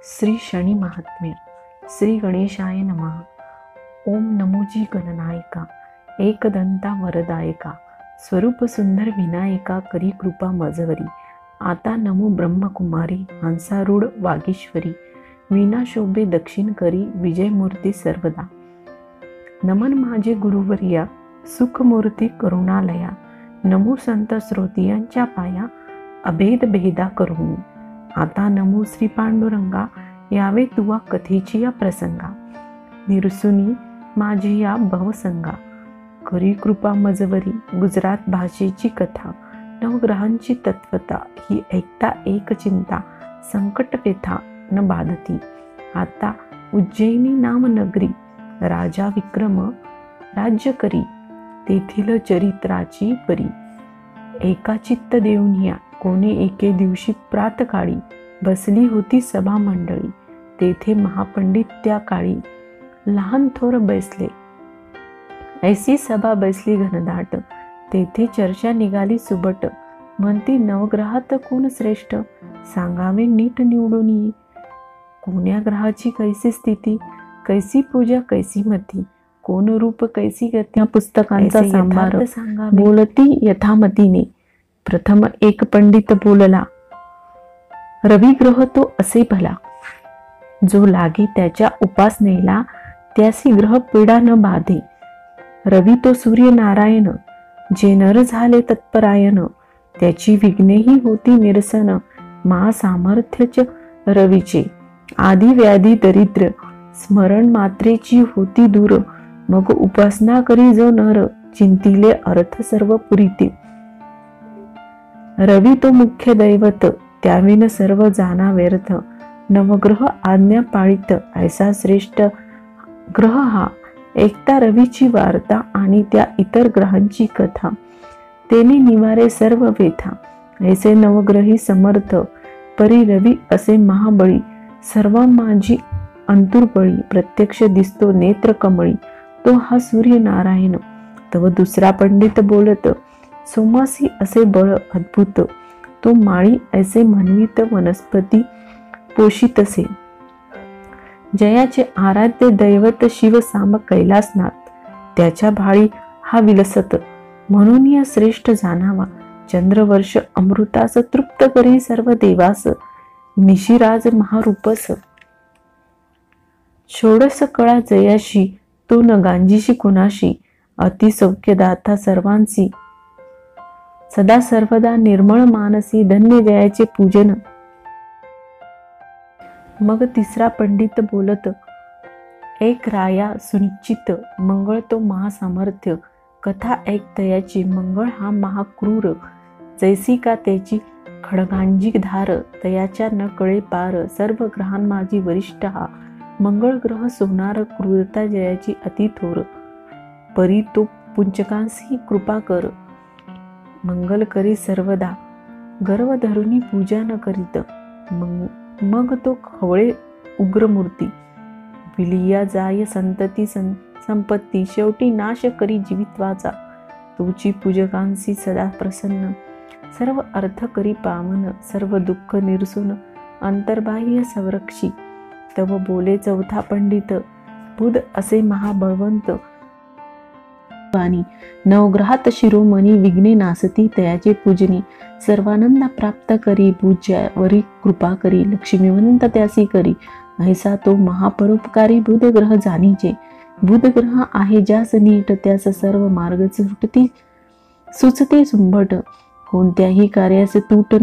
श्री शनी महात्म्य. श्री गणेशाय नमः. ओम नमोजी गणनायका, एकदंता वरदायका, स्वरूप सुंदर विनायका, करी कृपा मजवरी. आता नमो ब्रह्मकुमारी, हंसारूढ वागीश्वरी, वीणा शोभे दक्षिण करी, विजयमूर्ती सर्वदा. नमन माझे गुरुवर्या, सुखमूर्ती करुणालया, नमो संत श्रोतियांच्या पाया, अभेद भेदा करून. आता नमो श्री पांडुरंगा, यावे तुवा कथेची या प्रसंगा. निरसुनी माझी या भवसंगा, करी कृपा मजवरी. गुजरात भाषेची कथा, नवग्रहांची तत्वता, ही ऐकता एक चिंता, संकट व्यथा न बाधती. आता उज्जैनी नाम नगरी, राजा विक्रम राज्य करी, तेथील चरित्राची परी. एका चित्त देऊनिया, कोणे एके दिवशी प्रातकाळी, बसली होती सभा मंडळी. तेथे महापंडित त्या काळी, लहान थोर बैसले. ऐसी सभा बैसली घनदाट, तेथे चर्चा निघाली सुबट. म्हणती नवग्रहात कोण श्रेष्ठ, सांगावे नीट निवडून ये. कोण्या ग्रहाची कैसी स्थिती, कैसी पूजा कैसी मती, कोण रूप कैसी गती. या पुस्तकांचा सांभार बोलती यथामतीने. प्रथम एक पंडित बोलला, रवी ग्रह तो असे भला, जो लागे त्याच्या उपासनेला, त्यासी ग्रह पीडा न बाधे. रवी तो सूर्य नारायण, जे नर झाले तत्परायण, त्याची विघ्नेही होती निरसन. महासामर्थ्यच रवीचे, आदि व्याधी दरिद्र, स्मरण मात्रेची होती दूर. मग उपासना करी जो नर, चिंतिले अर्थ सर्व पुरीते. रवी तो मुख्य दैवत, त्याविन सर्व जाना व्यर्थ. नवग्रह आज्ञा पाळित, ऐसा श्रेष्ठ ग्रह हा. एकता रवीची वार्ता, आणि त्या इतर ग्रहांची कथा. तेने निवारे सर्व व्यथा, ऐसे नवग्रही समर्थ. परी रवी असे महाबळी, सर्व माझी अंतुरबळी. प्रत्यक्ष दिसतो नेत्र कमळी, तो हा सूर्य नारायण. तव दुसरा पंडित बोलत, सोमासी असे बळ अद्भुत, तो माळी ऐसे म्हणवित वनस्पती पोषितसे. जयाचे आराध्य दैवत शिव साम कैलासनाथ, त्याच्या भाळी हा विलसत. म्हणून या श्रेष्ठ जाणावा, चंद्रवर्ष अमृतास तृप्त करी सर्व देवास. निशिराज महारूपस, षोडस कळा जयाशी, तो न गांजीशी कुणाशी. अति सौख्यदाता सर्वांसी, सदा सर्वदा निर्मळ मानसी. धन्य जयाचे पूजन. मग तिसरा पंडित बोलत, एक राया सुनिश्चित, मंगळ तो महासामर्थ्य. कथा ऐक तयाची, मंगळ हा महाक्रूर. जैसी का त्याची खडगांजी धार, तयाच्या न कळे पार. सर्व ग्रहां माझी वरिष्ठ हा, मंगळ ग्रह सोनार. क्रूरता जयाची अति थोर, परी तो पुंचकांसी कृपा कर. मंगल करी सर्वदा, गर्व धरुनी पूजा न करीत. मग तो खवळे उग्रमूर्ती, विलिया जाय संतती संपत्ती. शेवटी नाश करी जीवित्वाचा, तुझी पूजकांसी सदा प्रसन्न. सर्व अर्थ करी पावन, सर्व दुःख निरसून. अंतर्बाह्य संरक्षी, तव बोले चौथा पंडित. बुध असे महाबळवंत, नवग्रहात शिरोमणी. विघ्ने नासती तयाचे पूजनी, सर्वानंदा प्राप्त करी. पूज्यावरी कृपा करी, लक्ष्मीवंत त्यासी करी. ऐसा तो महापरोपकारी बुध ग्रह जाणीचे. बुध ग्रह आहे ज्यास नीट, त्यास सर्व मार्ग सुचते सुंभट. कोणत्याही कार्यास तूट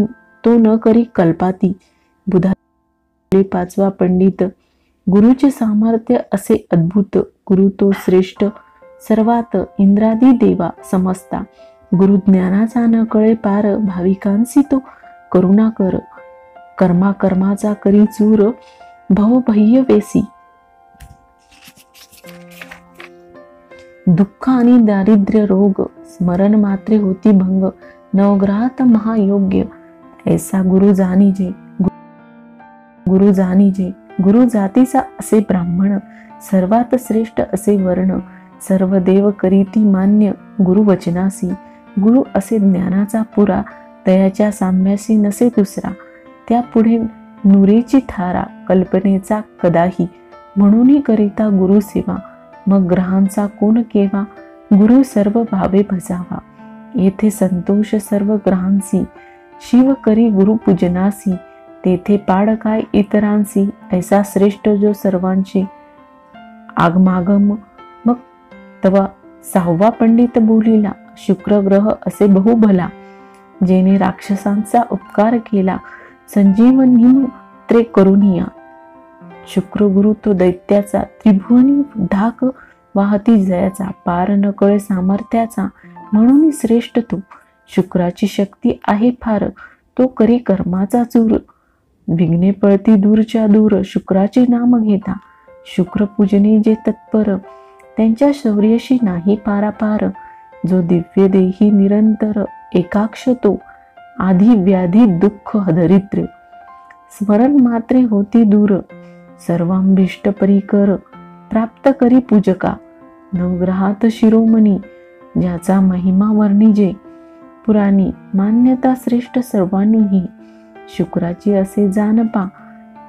तो न करी कल्पाती. बुधा पाचवा पंडित, गुरुचे सामर्थ्य असे अद्भुत. गुरु तो श्रेष्ठ सर्वात, इंद्रादी देवा समजता. गुरु ज्ञानाचा न कळे पार, भाविकांसी तो करुणा कर. कर्माचा करी चूर, भवभय्य वेसी. दुःख आणि दारिद्र्य रोग, स्मरण मात्रे होती भंग. नवग्रहात महायोग्य, ऐसा गुरु जाणीजे. गुरु जाणीजे, गुरु जातीचा असे ब्राह्मण. सर्वात श्रेष्ठ असे वर्ण, सर्व देव करीती मान्य. गुरु वचनासी, गुरु असे ज्ञानाचा पुरा. तयाच्या साम्यासी नसे दुसरा. त्या पुढे नुरेची थारा, कल्पनेचा कदाही, म्हणून करिता गुरुसेवा, मग ग्रहांचा कोण केवा, गुरु सर्व भावे भजावा. येथे संतोष सर्व ग्रहांसी, शिव करी गुरु पूजनासी, तेथे पाड काय इतरांसी, ऐसा श्रेष्ठ जो सर्वांशी. आगमागम मग तवा 6वा पंडित बोलिला, शुक्र ग्रह असे बहु भला, जेने राक्षसांचा उपकार केला, संजीवनी त्रे करुनिया. शुक्र गुरु तो दैत्याचा, त्रिभुवनी धाक वाहती जयाचा, पार न कळे सामर्थ्याचा, म्हणून श्रेष्ठ तो. शुक्राची शक्ती आहे फार, तो करी कर्माचा चूर, विघ्ने पळती दूरच्या दूर, शुक्राचे नाम घेता. शुक्र पूजने जे तत्पर, त्यांच्या शौर्याशी नाही पारापार. जो दिव्य देही निरंतर, एकाक्ष तो, आधी व्याधी दुःख दरिद्र, स्मरण मात्रे होती दूर. सर्वांभिष्ट परिकर, प्राप्त करी पूजका. नवग्रहात शिरोमणी, ज्याचा महिमा वर्णिजे, पुराणी मान्यता श्रेष्ठ सर्वांनीही. शुक्राची असे जानपा,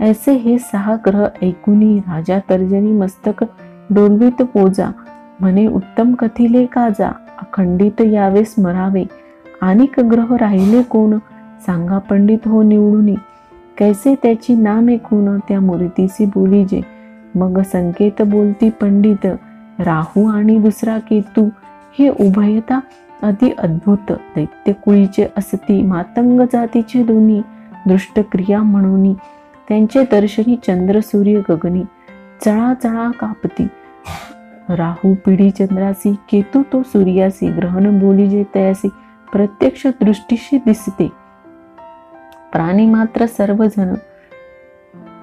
ऐसे हे 6 ग्रह ऐकुनी, राजा तर्जनी मस्तक डोलवित पोजा. म्हणे उत्तम कथिले काजा, अखंडित यावे स्मरावे. अनेक ग्रह राहिले कोण, सांगा पंडित हो निवडून. कैसे त्याची नाम ऐकून, त्या मूर्तीसी बोलीजे. मग संकेत बोलती पंडित, राहू आणि दुसरा केतू, हे उभयता अति अद्भुत. दैत्य कुळीचे असती, मातंग जातीचे दोन्ही, दृष्ट क्रिया म्हणून, त्यांचे दर्शनी चंद्र सूर्य गगनी. चळा चळा कापती, राहू पिढी चंद्रासी, केतू तो सूर्यासी, ग्रहण बोलीजे तयासी, प्रत्यक्ष दृष्टीशी दिसते. प्राणी मात्र सर्वजण,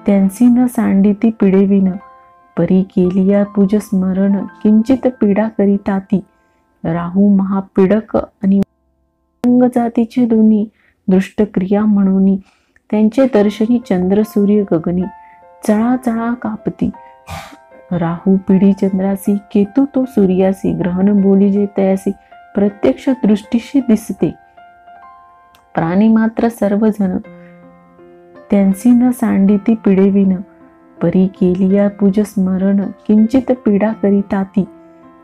त्यांची न सांडिती पिढेविन, परी केलिया पूज स्मरण, किंचित पीडा करिता ती. राहू महापीडक आणि अंग जातीचे दोन्ही, दृष्ट क्रिया म्हणून, त्यांचे दर्शनी चंद्र सूर्य गगनी. चळा चळा कापती, राहू पिढी चंद्रासी, केतू तो सूर्यासी, ग्रहण बोलीजे तयासी, प्रत्यक्ष दृष्टीशी दिसते. प्राणी मात्र सर्वजण, त्यांची न सांडिती पिढेविन, परी केलिया पूज स्मरण, किंचित पीडा करिता ती.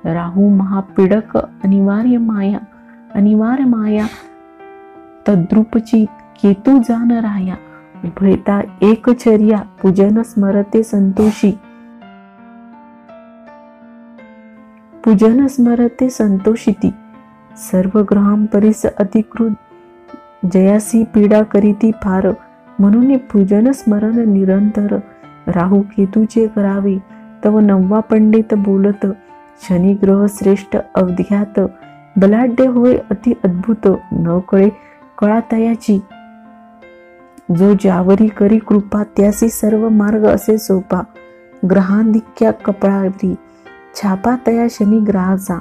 राहू महापीडक अनिवार्य माया, तद्रूपची, केतू जान राया. उभयता एकचर्या, पूजन स्मरते संतोषिती. सर्व ग्रहांपरीस अधिकृत, जयासी पीडा करीती फार, म्हणून पूजन स्मरण निरंतर. राहू केतूचे करावे, तव 9वा पंडित बोलत. शनी ग्रह श्रेष्ठ अवध्यात, बलाढ्य होय अति अद्भुत, न कळे कळातयाची. जो ज्यावरी करी कृपा, त्यासी सर्व मार्ग असे सोपा. ग्रहांधिक्या कपाळावरी, छापा तया शनी ग्रहाचा.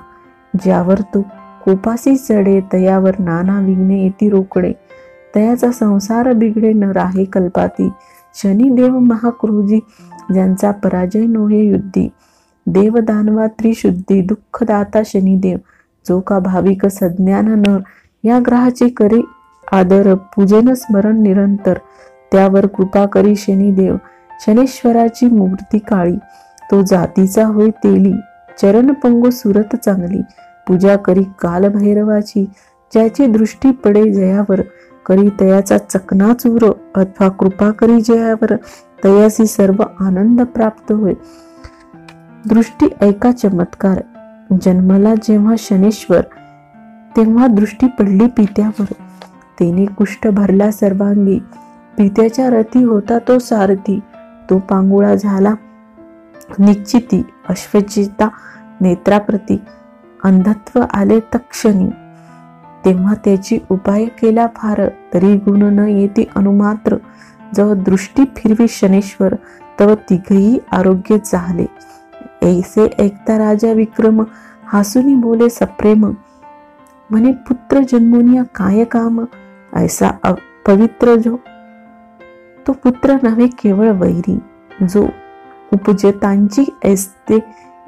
ज्यावर तो कोपासी चढे, तयावर नाना विघ्ने येती रोकडे. तयाचा संसार बिघडे, न राहे कल्पाती. शनी देव महाक्रोधी, ज्यांचा पराजय नोहे युद्धी. देव दानवा त्रिशुद्धी, दुःखदाता शनिदेव. जो का भाविक सज्ञान नर, या ग्रहाचे करे आदर. पूजन स्मरण निरंतर, त्यावर कृपा करी शनिदेव. शनेश्वराची मूर्ती काळी, तो जातीचा होय तेली. चरण पंगू सुरत चांगली, पूजा करी कालभैरवाची. ज्याची दृष्टी पडे जयावर, करी तयाचा चकनाचूर. अथवा कृपा करी जयावर, तयासी सर्व आनंद प्राप्त होय. दृष्टी ऐका चमत्कार, जन्मला जेव्हा शनेश्वर, तेव्हा दृष्टी पडली पित्यावर. तेने कुष्ठ भरला सर्वांगी, पित्याच्या रथी होता तो सारथी. तो पांगुळा झाला निश्चिती, अश्वचिता नेत्राप्रती. अंधत्व आले तक्षणी, तेव्हा त्याची उपाय केला फार. तरी गुण न येते अनुमात्र, जव दृष्टी फिरवी शनेश्वर, तव तिघही आरोग्य झाले. ऐसे ऐकता राजा विक्रम, हासुनी बोले सप्रेम. म्हणे पुत्र जन्मुनिया काय काम, ऐसा पवित्र जो, तो पुत्र नव्हे केवळ वैरी. जो उपजतांची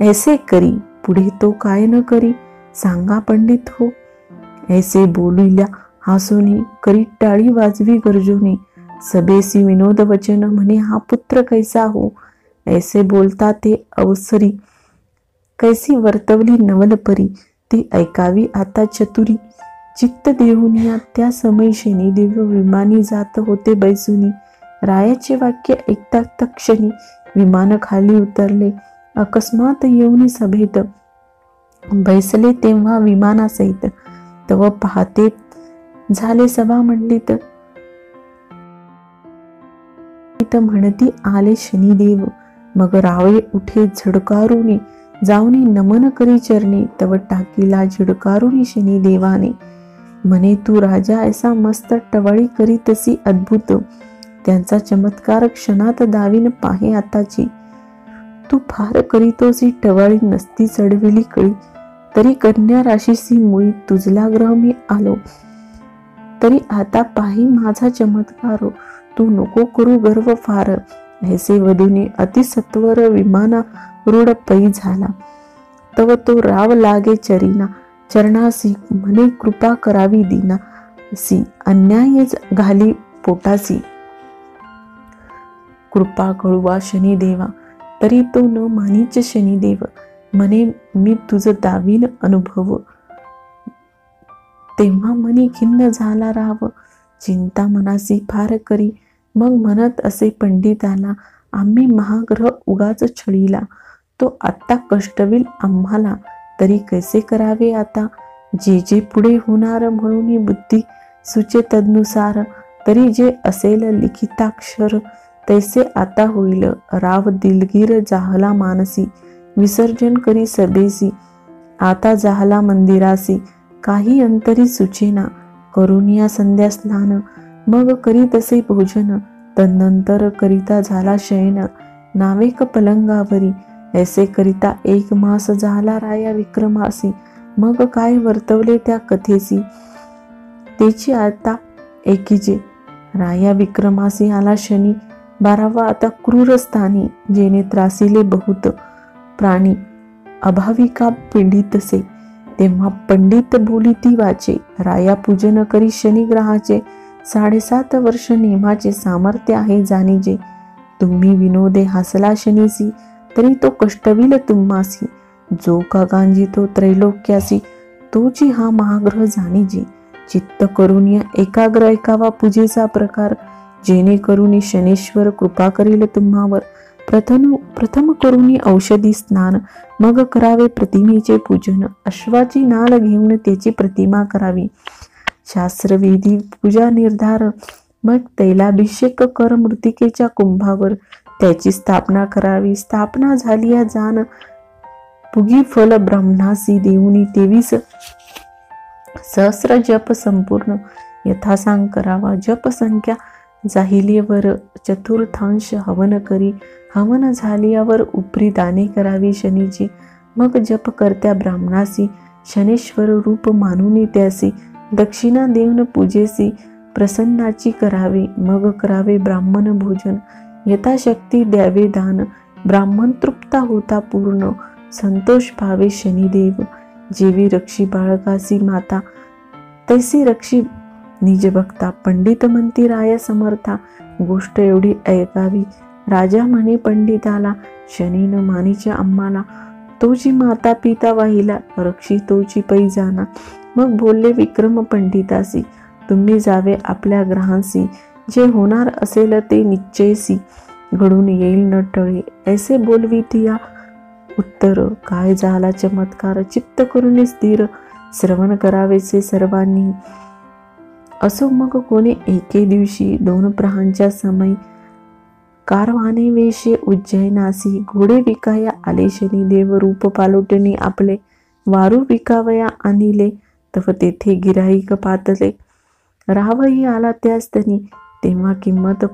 ऐसे करी, पुढे तो काय न करी, सांगा पंडित हो. ऐसे बोलिल्या हासुनी, करी टाळी वाजवी गर्जुनी. सबेसी विनोद वचन म्हणे हा पुत्र कैसा हो, ऐसे बोलता ते अवसरी, कैसी वर्तवली नवलपरी, ती ऐकावी आता चतुरी, चित्त देऊनिया त्या समय शनिदेव विमानी जात होते बैसुनी, रायाचे वाक्य ऐकता तक्षणी विमान खाली उतरले, अकस्मात येऊन सभेत बैसले तेव्हा विमानासहित, तव पाहते झाले सभा मंडित, म्हणती आले शनिदेव, मग रावे उठे झडकारुनी, जाऊनी नमन करी चरणी, तव टाकीला झिडकारुनी शनिदेवाने, म्हणे तू राजा ऐसा मस्त टवाळी करीतसी अद्भुत, त्यांचा चमत्कार क्षणात दावीन पाहे आताची, तू फार करीतोसी टवाळी नसती चढविली कळी, तरी कन्या राशीसी मुळी तुझला ग्रह मी आलो, तरी आता पाही माझा चमत्कार, तू नको करू गर्व फार, ऐसे वधूने अतिसत्वर विमाना रूढ पै झाला, तव तो राव लागे चरीना, चरणासी म्हणे कृपा करावी दीना, सी अन्याय घाली पोटासी, कृपा कळुवा शनिदेवा, तरी तो न मानीच शनिदेव, म्हणे मी तुझ दावीन अनुभव, तेव्हा मनी खिन्न झाला राव, चिंता मनासी फार करी, मग म्हणत असे पंडिताला, आम्ही महाग्रह उगाच छळीला, तो आत्ता कष्टविल आम्हाला, तरी कैसे करावे आता, जे जे पुढे होणार म्हणून बुद्धी सुचे तदनुसार, तरी जे असेल लिखिताक्षर तैसे आता होईल, राव दिलगीर जाहला मानसी, विसर्जन करी सभेसी, आता जाहला मंदिरासी, काही अंतरी सुचेना, करुनिया संध्या स्नान, मग करीत असे भोजन, तदनंतर करिता झाला शयन, नावेक पलंगावरी, ऐसे करिता 1 मास झाला राया विक्रमासी, मग काय वर्तवले त्या कथेसी, त्याची आता एकीचे, राया विक्रमासी आला शनी, 12वा आता क्रूर स्थानी, जेने त्रासिले बहुत प्राणी, अभाविका पीडितसे, तेव्हा पंडित बोली ती वाचे, राया पूजन करी शनिग्रहाचे, 7.5 वर्ष नेमाचे सामर्थ्य आहे जाणीजे, तुम्ही विनोदे हसला शनीसी, तरी तो कष्टविल तुम्हासी, जो का गांजितो त्रैलोक्यासी, तोची हा महाग्रह जाणीजे, चित्त करुनिया एकाग्र ऐकावा पूजेचा प्रकार, जेणे करुनी शनेश्वर कृपा करील तुम्हावर, प्रथम करुनी औषधी स्नान, मग करावे प्रतिमेचे पूजन, अश्वाची नाल घेऊन त्याची प्रतिमा करावी, शास्त्रविधी पूजा निर्धार, मग तैलाभिषेक कर मृतिकेच्या कुंभावर, त्याची स्थापना करावी, स्थापना झाली या जाण, पुगी फल ब्रह्मणासी देऊनी 23 सहस्र जप संपूर्ण यथासांग करावा, जप संख्या जाहिलीवर चतुर्थांश हवन करी, हवन झाल्यावर उपरी दाने करावी शनीची, मग जप करत्या ब्राह्मणासी, शनेश्वर रूप मानून त्यासी, दक्षिणा देऊन पूजेसी, प्रसन्नाची करावी, मग करावे ब्राह्मण भोजन, यथाशक्ती द्यावे दान, ब्राह्मण तृप्ता होता पूर्ण, संतोष पावे शनिदेव, जेवी रक्षी बाळकासी माता, तैसी रक्षी निज भक्ता, पंडित म्हणती राया समर्था, गोष्ट एवढी ऐकावी, राजा म्हणे पंडिताला, शनी न मानीच्या आम्हाला, तोची माता पिता वाहिला, रक्षी तोची पै जाना, मग बोलले विक्रम पंडितासी, तुम्ही जावे आपल्या ग्रहांसी, जे होणार असेल ते निश्चयसी, घडून येईल न टळे, ऐसे बोलवी या उत्तर, काय झाला चमत्कार, चित्त करून स्थिर, श्रवण करावेचे सर्वांनी, असो मग कोणी एके दिवशी 2 प्रहांच्या समय, कारवाने वेशे उज्जैनासी, घोडे विकाया आले शनिदेव, रूप पालोटणी आपले, वारू विकावया आणिले, तव तेथे गिराईक पातले, रावही आला त्यास्तनी, तेव्हा किंमत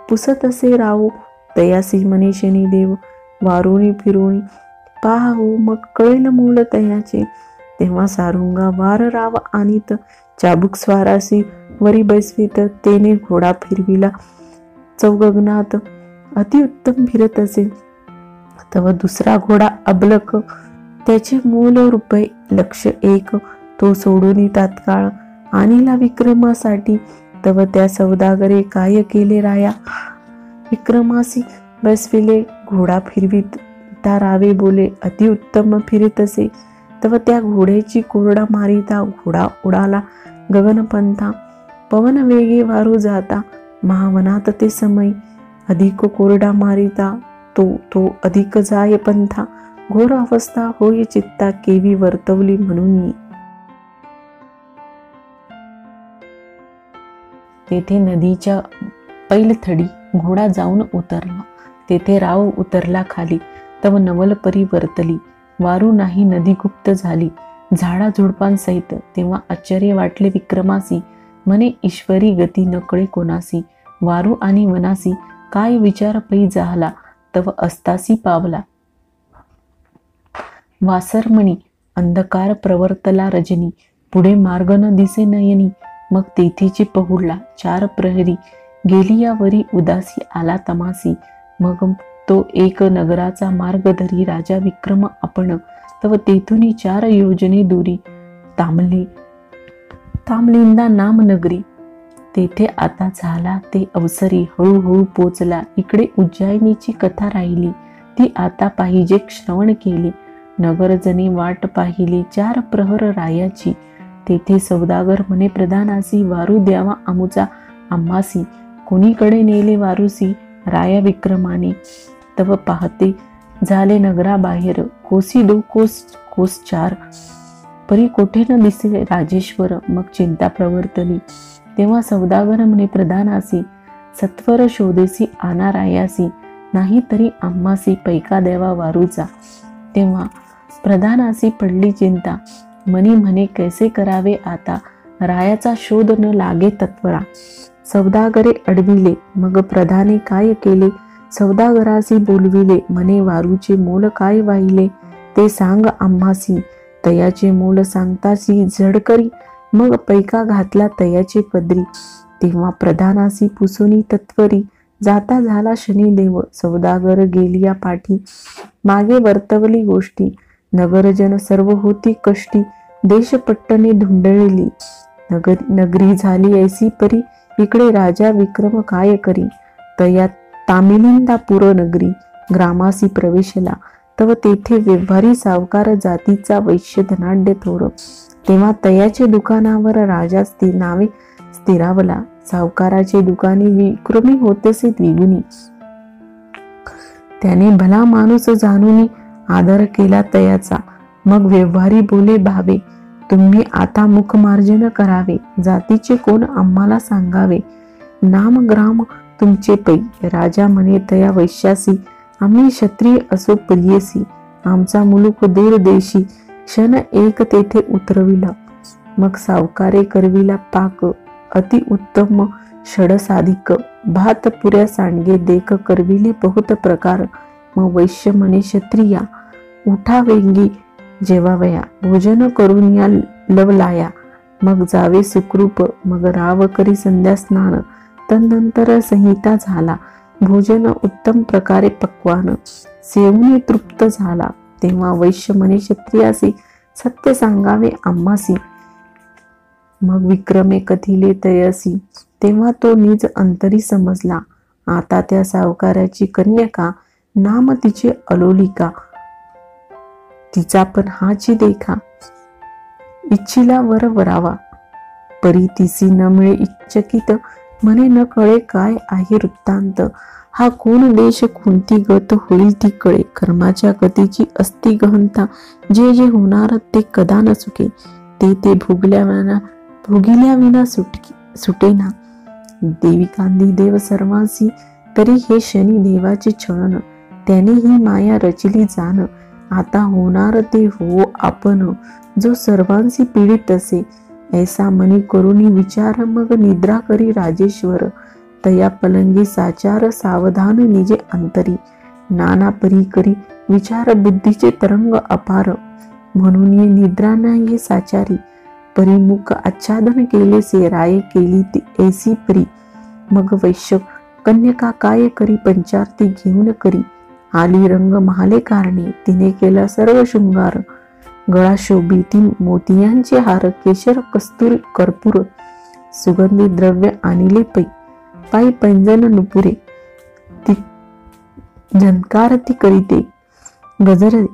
पुसत असे राव, तयासी म्हणे शनिदेव, वारुणी फिरुणी पाहू, मग कळेल मूल तयाचे, तेव्हा सारुंगा वार राव आणीत, चाबुक स्वारासी वरी बैसवीत, तेने घोडा फिरविला चौगगनात, अतिउत्तम फिरत असे, तव दुसरा घोडा अबलक, त्याचे मूल ₹1,00,000, तो सोडून तात्काळ आणीला विक्रमासाठी, तव त्या सौदागरे काय केले राया, विक्रमासी बसविले घोडा फिरवीत, ता रावे बोले अतिउत्तम फिरतसे, तव त्या घोड्याची कोरडा मारिता, घोडा उडाला गगनपंथा, पवन वेगे वारू जाता, महावनात ते समय, अधिक कोरडा मारिता, तो अधिक जाय पंथा, घोर अवस्था होय चित्ता, केवी वर्तवली म्हणून. तेथे नदीच्या पैलथडी घोडा जाऊन उतरला, तेथे राव उतरला खाली, तव नवलपरी वर्तली, वारू नाही नदी गुप्त झाली, झाडा झुडपांसहित. तेव्हा आश्चर्य वाटले विक्रमासी, म्हणे ईश्वरी गती न कळे कोणासी, वारू आणि वनासी काय विचार पै झाला, तव अस्तासी पावला. वासरमणी अंधकार प्रवर्तला रजनी, पुढे मार्ग न दिसे नयनी, मग तेथेची पहुडला 4 प्रहरी, गेली या वरी उदासी आला तमासी, मग तो एक नगराचा मार्ग धरी, राजा विक्रम आपण, तव तेथून 4 योजने दूरी, तामलिंदा नाम नगरी, तेथे आता झाला ते अवसरी, हळूहळू पोचला, इकडे उज्जैनीची कथा राहिली, ती आता पाहिजे श्रवण केली, नगरजने वाट पाहिली 4 प्रहर रायाची, तेथे सौदागर म्हणे प्रधानासी, वारू द्यावा आमुचा आम्हासी, कोणीकडे नेले वारूसी, राया विक्रमाने, तव पाहते झाले नगराबाहेर, कोसी 2 कोस 4, परी कोठे न दिसले राजेश्वर, मग चिंता प्रवर्तली. तेव्हा सौदागर म्हणे प्रधानासी, सत्वर शोधेसी आना रायासी, नाही तरी आम्हासी पैका द्यावा वारूचा. तेव्हा प्रधानासी पडली चिंता, मनी म्हणे कैसे करावे आता, रायाचा शोध न लागे तत्वरा. सौदागरे अडविले, मग प्रधाने काय केले, सौदागरासी बोलविले, म्हणे वारूचे मोल काय वाहिले, ते सांग आम्हासी, तयाचे मोल सांगतासी झडकरी, मग पैका घातला तयाचे पदरी. तेव्हा प्रधानासी पुसुनी तत्वरी, जाता झाला शनिदेव, सौदागर गेलिया पाठी, मागे वर्तवली गोष्टी, नगरजन सर्व होती कष्टी, देश पट्टणे धुंडळली, नगरी झाली ऐसी परी, इकडे राजा विक्रम काय करी, तया तामिलिंदा पुर नगरी, ग्रामासी प्रवेशला, तव तेथे व्यवहारी सावकार जातीचा वैश्य धनाढ्य थोर. तेव्हा तयाचे दुकानावर राजा नावे स्थिरावला, सावकाराचे दुकानी विक्रमी होतेसे द्विगुणी. त्याने भला माणूस जाणून आदर केला तयाचा, मग व्यवहारी बोले भावे, तुम्ही आता मुखमार्जन करावे, जातीचे कोण आम्हाला सांगावे, नाम ग्राम तुमचे पै. राजा म्हणे तया वैश्यासी, आम्ही क्षत्रिय असो प्रियसी, आमचा मुलूक दूर देशी, क्षण एक तेथे उतरविला, मग सावकारे करविला पाक, अति उत्तम षडसाधिक, भात पुऱ्या सांडगे देख करविले बहुत प्रकार. मग वैश्य म्हणे क्षत्रिया, उठा वेंगी जेवावया, भोजन करून या लवलाया, मग जावे सुखरूप, मग राव करी संध्या स्नान, तदनंतर संहिता झाला, भोजन उत्तम प्रकारे पक्वान, सेवून तृप्त झाला. तेव्हा वैश्य म्हणे क्षत्रियासी, सत्य सांगावे आम्हासी, मग विक्रमे कथिले तयसी. तेव्हा तो निज अंतरी समजला, आता त्या सावकाराची कन्यका, नाम तिचे अलोलिका, तिचा पण हाची देखा, इच्छिला वर वरावा, परी तिसी न मिळे इच्छकित, म्हणे न कळे काय आहे वृत्तांत, हा कोण देश कोणती गत होईल ती कळे, कर्माच्या गतीची असती गहनता, जे जे होणार ते कदा न चुके, ते भोगिल्या विना सुटेना. देविकांदी देव सर्वांसी, तरी हे शनी देवाचे छळन, त्याने ही माया रचिली जाण, आता होणार ते हो आपण, जो सर्वांसी पीडित असे, ऐसा मनी करुणी विचार, मग निद्रा करी राजेश्वर, तया पलंगी साचार, सावधान निजे अंतरी, नाना परी करी विचार, बुद्धीचे तरंग अपार, म्हणून ये निद्रा नाही साचारी, परिमुख आच्छादन केले से, राये केली ती ऐसी परी. मग वैश्य कन्यका काय करी, पंचारती घेऊन करी, आली रंग महाले कारणे, तिने केला सर्व शृंगार, गळा शोभिती मोतियांचे हार, केशर कस्तुरी कर्पूर, सुगंधी द्रव्य आणिले पै, पायी पैंजन नुपुरे ती झंकार ती करीते गजर,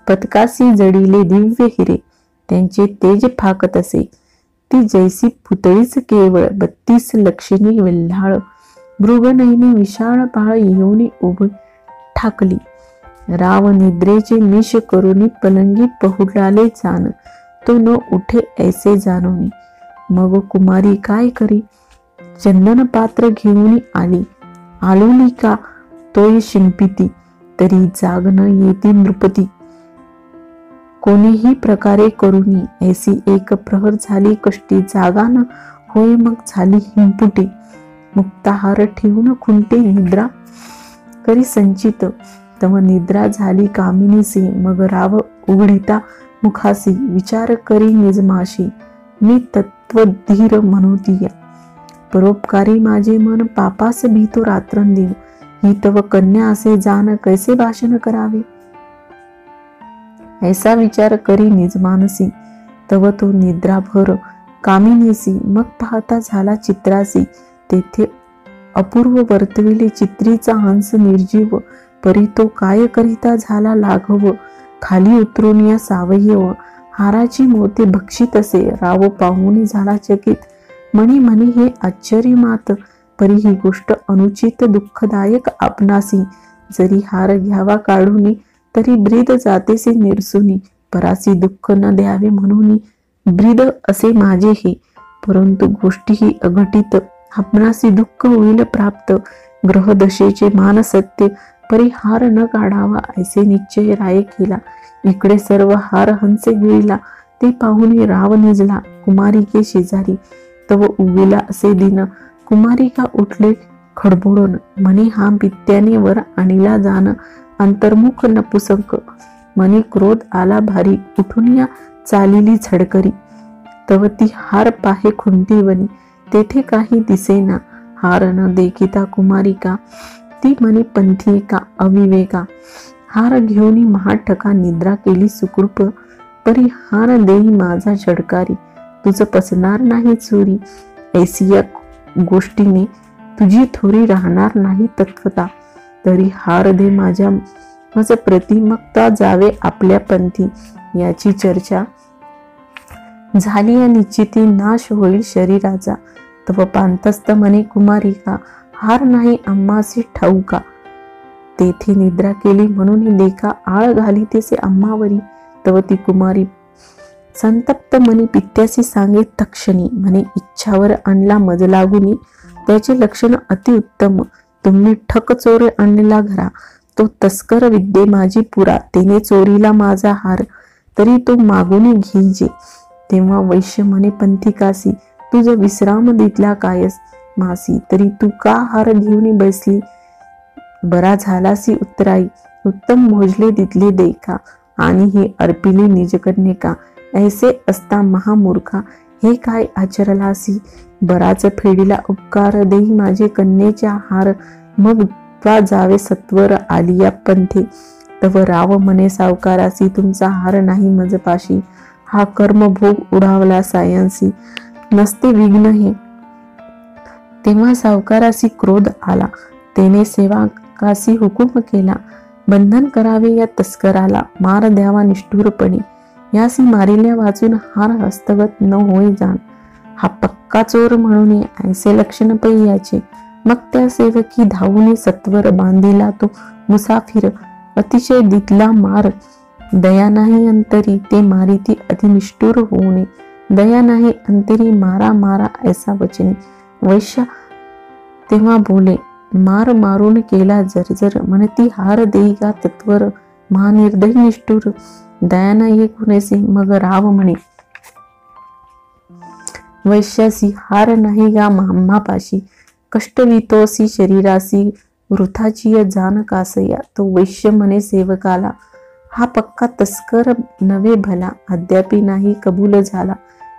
पतकासी जडिले दिव्य हिरे, त्यांचे तेज फाकत असे, ती जैसी पुतळीच केवळ 32 लक्षणी विल्हाळ, मृगनयनी विशाळ पाळ येऊनी उभी ठाकली, राव निद्रेचे निश करुनी पलंगी पहुडलाले जाण, तो न उठे ऐसे जाणोनी, मग कुमारी काय करी, चंदन पात्र घेऊन आली, आलुली का तोय शिंपिती, तरी जाग न येती नृपती, कोणीही प्रकारे करुनी, ऐसी एक प्रहर झाली कष्टी, जागा न होय मग झाली हिंपुटी, मुक्ताहार ठेवून खुंटे निद्रा करी संचित, तव निद्रा झाली कामिनीसी, मग राव उघडिता मुखासी, विचार करी निजमाशी, मी तत्वधीर म्हणूतिया, परोपकारी माझे मन, पापास भीतो रात्रंदिन, ही तव कन्या असे जाण, कैसे भाषण करावे, ऐसा विचार करी निजमानसी, तव तो निद्राभर कामिनीसी, मग पाहता झाला चित्रासी, तेथे अपूर्व वर्तविले चित्रीचा हंस निर्जीव, परी तो काय करिता झाला लाघव, खाली उतरून या सावयव, हाराची मोती भक्षित असे, राव पाहुणी झाला चकित, मनी मनी हे आश्चर्य मात, परी ही गोष्ट अनुचित दुःखदायक आपणासी, जरी हार घ्यावा काढूनी, तरी ब्रीद जातेसे निरसुनी, परासी दुःख न द्यावे म्हणून ब्रीद असे माझे हे, परंतु गोष्टी ही अघटित, आपणासी दुःख होईल प्राप्त, ग्रहदशेचे मान सत्य, परी हार न काढावा ऐसे निश्चय राये केला, इकडे सर्व हार हंसे गिळला, ते पाहुणे राव निजला, कुमारिके शेजारी, तव उगेला असे दिन, कुमारिका उठले खडबडून, म्हणे हा बित्त्याने वर आणला जाण, अंतर्मुख नपुसंक, मनी क्रोध आला भारी, उठून या चालिली झडकरी, तव ती हार पाहे खुंटीवनी, तेथे काही दिसेना, हार न देखिता कुमारिका, ती मनी पंथी अविवेका, हार घेऊन महाठका निद्रा केली सुकृप, परी हार देई माझा झडकारी, तुझ पसणार नाही चोरी, ऐसी या गोष्टीने तुझी थोरी राहणार नाही तत्वता, तरी हार दे माझ्या मज प्रती, मग ता जावे आपल्या पंथी, याची चर्चा झाली या निश्चिती, नाश होईल शरीराचा, तव पांतस्त म्हणे कुमारिका, हार नाही आम्हासी ठाऊका, तेथे निद्रा केली म्हणून देखा, आळ घाली तेसे आम्हावरी, तव ती कुमारी संतप्त मनी पित्यासी सांगे तक्षणी, म्हणे इच्छावर आणला मज लागुनी, त्याचे लक्षण अतिउत्तम, तुम्ही ठक चोर आणला घरा, तो तस्कर विद्ये माझी पुरा, तेने चोरीला माझा हार, तरी तो मागुनी घेईजे, तेव्हा वैश्य म्हणे पंथिकासी, तुझ विश्राम दितला कायस मासी, तरी तू का हार घेऊन बसली, बरा झालासी उत्तराई, उत्तम भोजले दितले देखा, आणि हे अर्पिली निजकन्यका, ऐसे असता महामूर्खा, हे काय आचरलासी, बराच फेडीला उपकार, देई माझे कन्येच्या हार, मग वा जावे सत्वर आलिया पंथे, तव राव म्हणे सावकारासी, तुमचा हार नाही मजपाशी, हा कर्म भोग उडावला सायंसी, नसते विघ्न हे, तेव्हा सावकारासी क्रोध आला, तेने सेवकासी हुकूम केला, बंधन करावे या तस्कराला, मार द्यावा निष्ठुरपणे, यासी मारिल्या वाचून हार हस्तगत न होई जाण, हा पक्का चोर म्हणून ऐसे लक्षण पै याचे, मग त्या सेवकी धावून सत्वर बांधिला तो मुसाफिर, अतिशय दितला मार, दया नाही अंतरी, ते मारिती अतिनिष्ठुर होऊने, दया नाही अंतरी, मारा मारा ऐसा वचने, वैश्य तेव्हा बोले, मार मारून केला जर्जर, म्हणती हार देई का तत्वर, महानिर्दय निष्ठुर, दया नाही कुणेसी, मग राव म्हणे वैश्यासी, हार नाही गा आम्हापाशी, कष्टवितोसी शरीरासी, वृथाची जाण कासया, तो वैश्य म्हणे सेवकाला, हा पक्का तस्कर नवे भला, अद्यापि नाही कबूल झाला,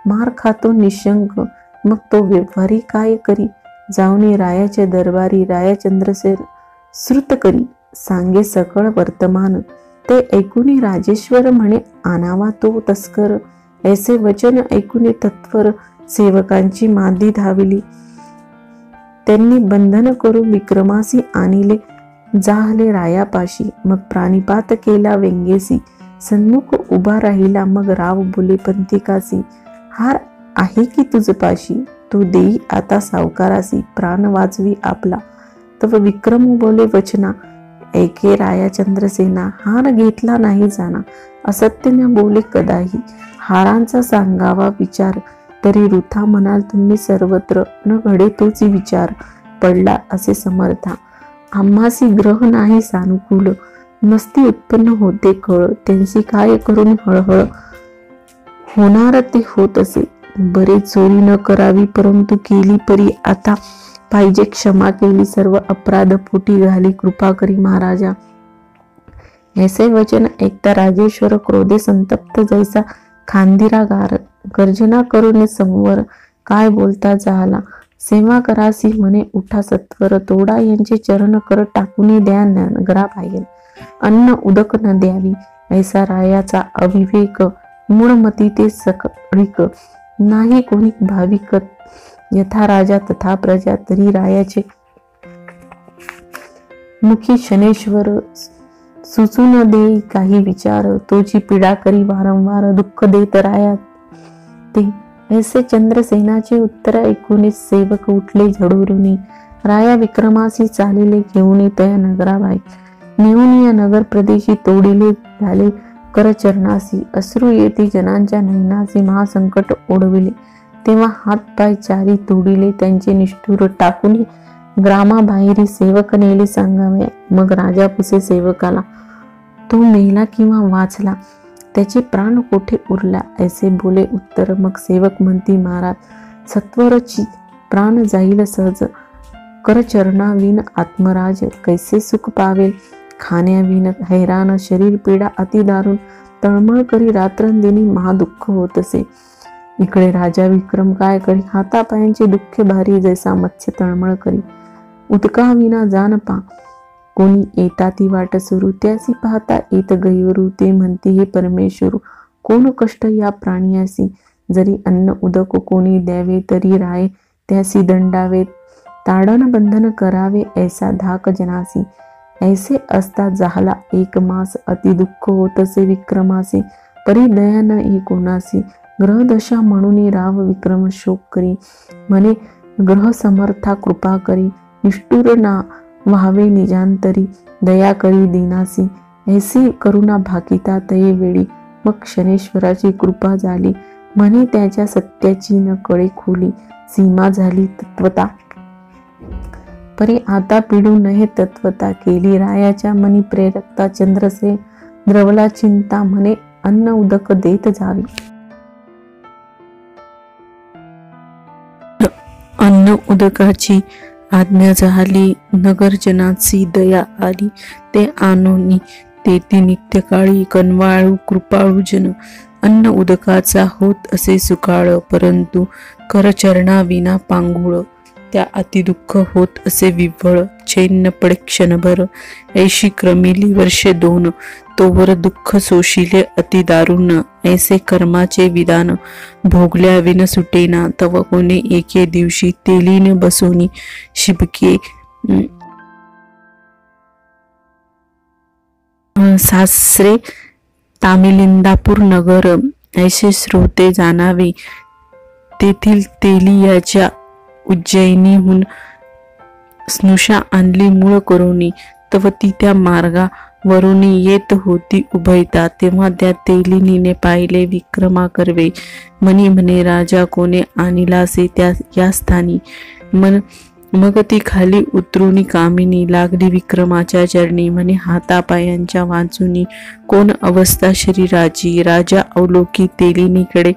मार खातो निशंक, मग तो व्यवहारी काय करी, जाऊन रायाच्या दरबारी, राया चंद्रसेन श्रुत करी, सांगे सकळ वर्तमान, ते ऐकून राजेश्वर म्हणे आणावा तो तस्कर, ऐसे वचन ऐकून तत्वर, सेवकांची मादी धाविली. त्यांनी बंधन करून विक्रमासी आणिले जाहले रायापाशी. मग प्राणिपात केला व्यंगेसी, सन्मुख उभा राहिला मग राव बोले पंथिकासी. हार आहे की तुझपाशी, तू देई आता सावकारासी. प्राण वाचवी आपला, तव विक्रम बोले वचना. ऐके राया चंद्रसेना, हार घेतला नाही जाना. असत्य न बोले कदाही, हारांचा सांगावा विचार. तरी वृथा म्हणाल तुम्ही सर्वत्र, न घडे तोच विचार. पडला असे समर्था, आम्हासी ग्रह नाही सानुकूल. नसती उत्पन्न होते कळ, त्यांची काय करून हळहळ. होणार ते होत असे, बरे चोरी न करावी परंतु केली परी. आता पाहिजे क्षमा केली सर्व अपराध पोटी. घाली कृपा करी महाराजा. ऐसे वचन ऐकता राजेश्वर क्रोधे संतप्त जैसा खांदिरा गार. गर्जना करून संवर, काय बोलता झाला. सेवा करासी म्हणे उठा सत्वर. तोडा यांचे चरण कर टाकून द्या नगराबाहेर. अन्न उदक न द्यावी ऐसा रायाचा अविवेक. मूळमती ते सकळिक, नाही कोणी भाविक. यथा राजा तथा प्रजा, तरी रायाचे मुखी शनेश्वर. सुचून देई काही विचार, तोची पीडा करी वारंवार. दुःख देत राया ते. ऐसे चंद्रसेनाचे उत्तर ऐकून सेवक उठले झडूरुनी. राया विक्रमासी चालिले घेऊन तया नगराबाहेर. नेऊन या नगर प्रदेशी तोडिले झाले करचरणासी. अश्रू येती जनांच्या नयनासी, महासंकट ओढविले. तेव्हा हात पाय चारी तोडिले त्यांचे निष्ठुर. टाकून ग्रामाबाहेरी सेवक नेले सांगावे. मग राजा पुसे सेवकाला, तो मेला किंवा वाचला, त्याचे प्राण कोठे उरला. ऐसे बोले उत्तर. मग सेवक म्हणती महाराज, सत्वरची प्राण जाईल सहज. करचरणाविन आत्मराज, कैसे सुख पावेल. खाण्याविन हैराण, शरीर पीडा अति दारुण. तळमळ करी रात्रंदिनी महादुःख होत असे. इकडे राजा विक्रम काय करी, हातापायांचे दुःख भारी. जैसा मत्स्य तळमळ करी, उदका विना जान पा. कोणी येता ती वाट सुरू, त्यासी पाहता येत गैरू. ते म्हणते हे परमेश्वरू, कोण कष्ट या प्राणियासी. जरी अन्न उदक कोणी द्यावे, तरी राय त्यासी दंडावे. ताडन बंधन करावे ऐसा धाक जनासी. ऐसे असता झाला एक मास, अति दुःख होतसे विक्रमासी. परी दया न ही कोणासी. ग्रहदशा म्हणून राव विक्रम शोक करी. म्हणे ग्रह समर्था कृपा करी. निष्ठुर ना व्हावे निजांतरी. दया करी दीनासी. ऐसी करुणा भाकिता तये वेळी. मग शनेश्वराची कृपा झाली. म्हणे त्याच्या सत्याची न कळे खोली. सीमा झाली तत्वता, परी आता पिडू नये तत्वता. केली रायाच्या मनी प्रेरकता. चंद्रसे द्रवला चिंता, म्हणे अन्न उदक देत जावी. अन्न उदकाची आज्ञा झाली. नगरजनाची दया आली. ते आणोनी तेथे नित्यकाळी. कनवाळू कृपाळू जन. अन्न उदकाचा होत असे सुकाळ, परंतु करचरणा विना पांगुळ. त्या अति दुःख होत असे विव्वळ. चैन पडे क्षणभर. ऐशी क्रमिली वर्षे 2. तोवर दुःख सोशिले अति दारुण. ऐसे कर्माचे विधान भोगल्या विन सुटेना. तव कोणे एके दिवशी तेलीने बसोनी शिबके. सासरे तामिलिंदापूर नगर. ऐसे श्रोते जाणावे. तेथील तेलियाच्या उज्जैनीहून स्नुषा आणली मूळ करुणी. तव ती त्या मार्गावरून येत होती उभयता. तेव्हा त्या तेलिनीने पाहिले विक्रमा कर्वे. म्हणे राजा कोणे आणिलासे त्या या स्थानी. मग ती खाली उतरुनी कामिनी. लागली विक्रमाच्या चरणी. म्हणे हातापायांच्या वाचुनी. कोण अवस्था शरीराची. राजा अवलोकी तेलिनीकडे.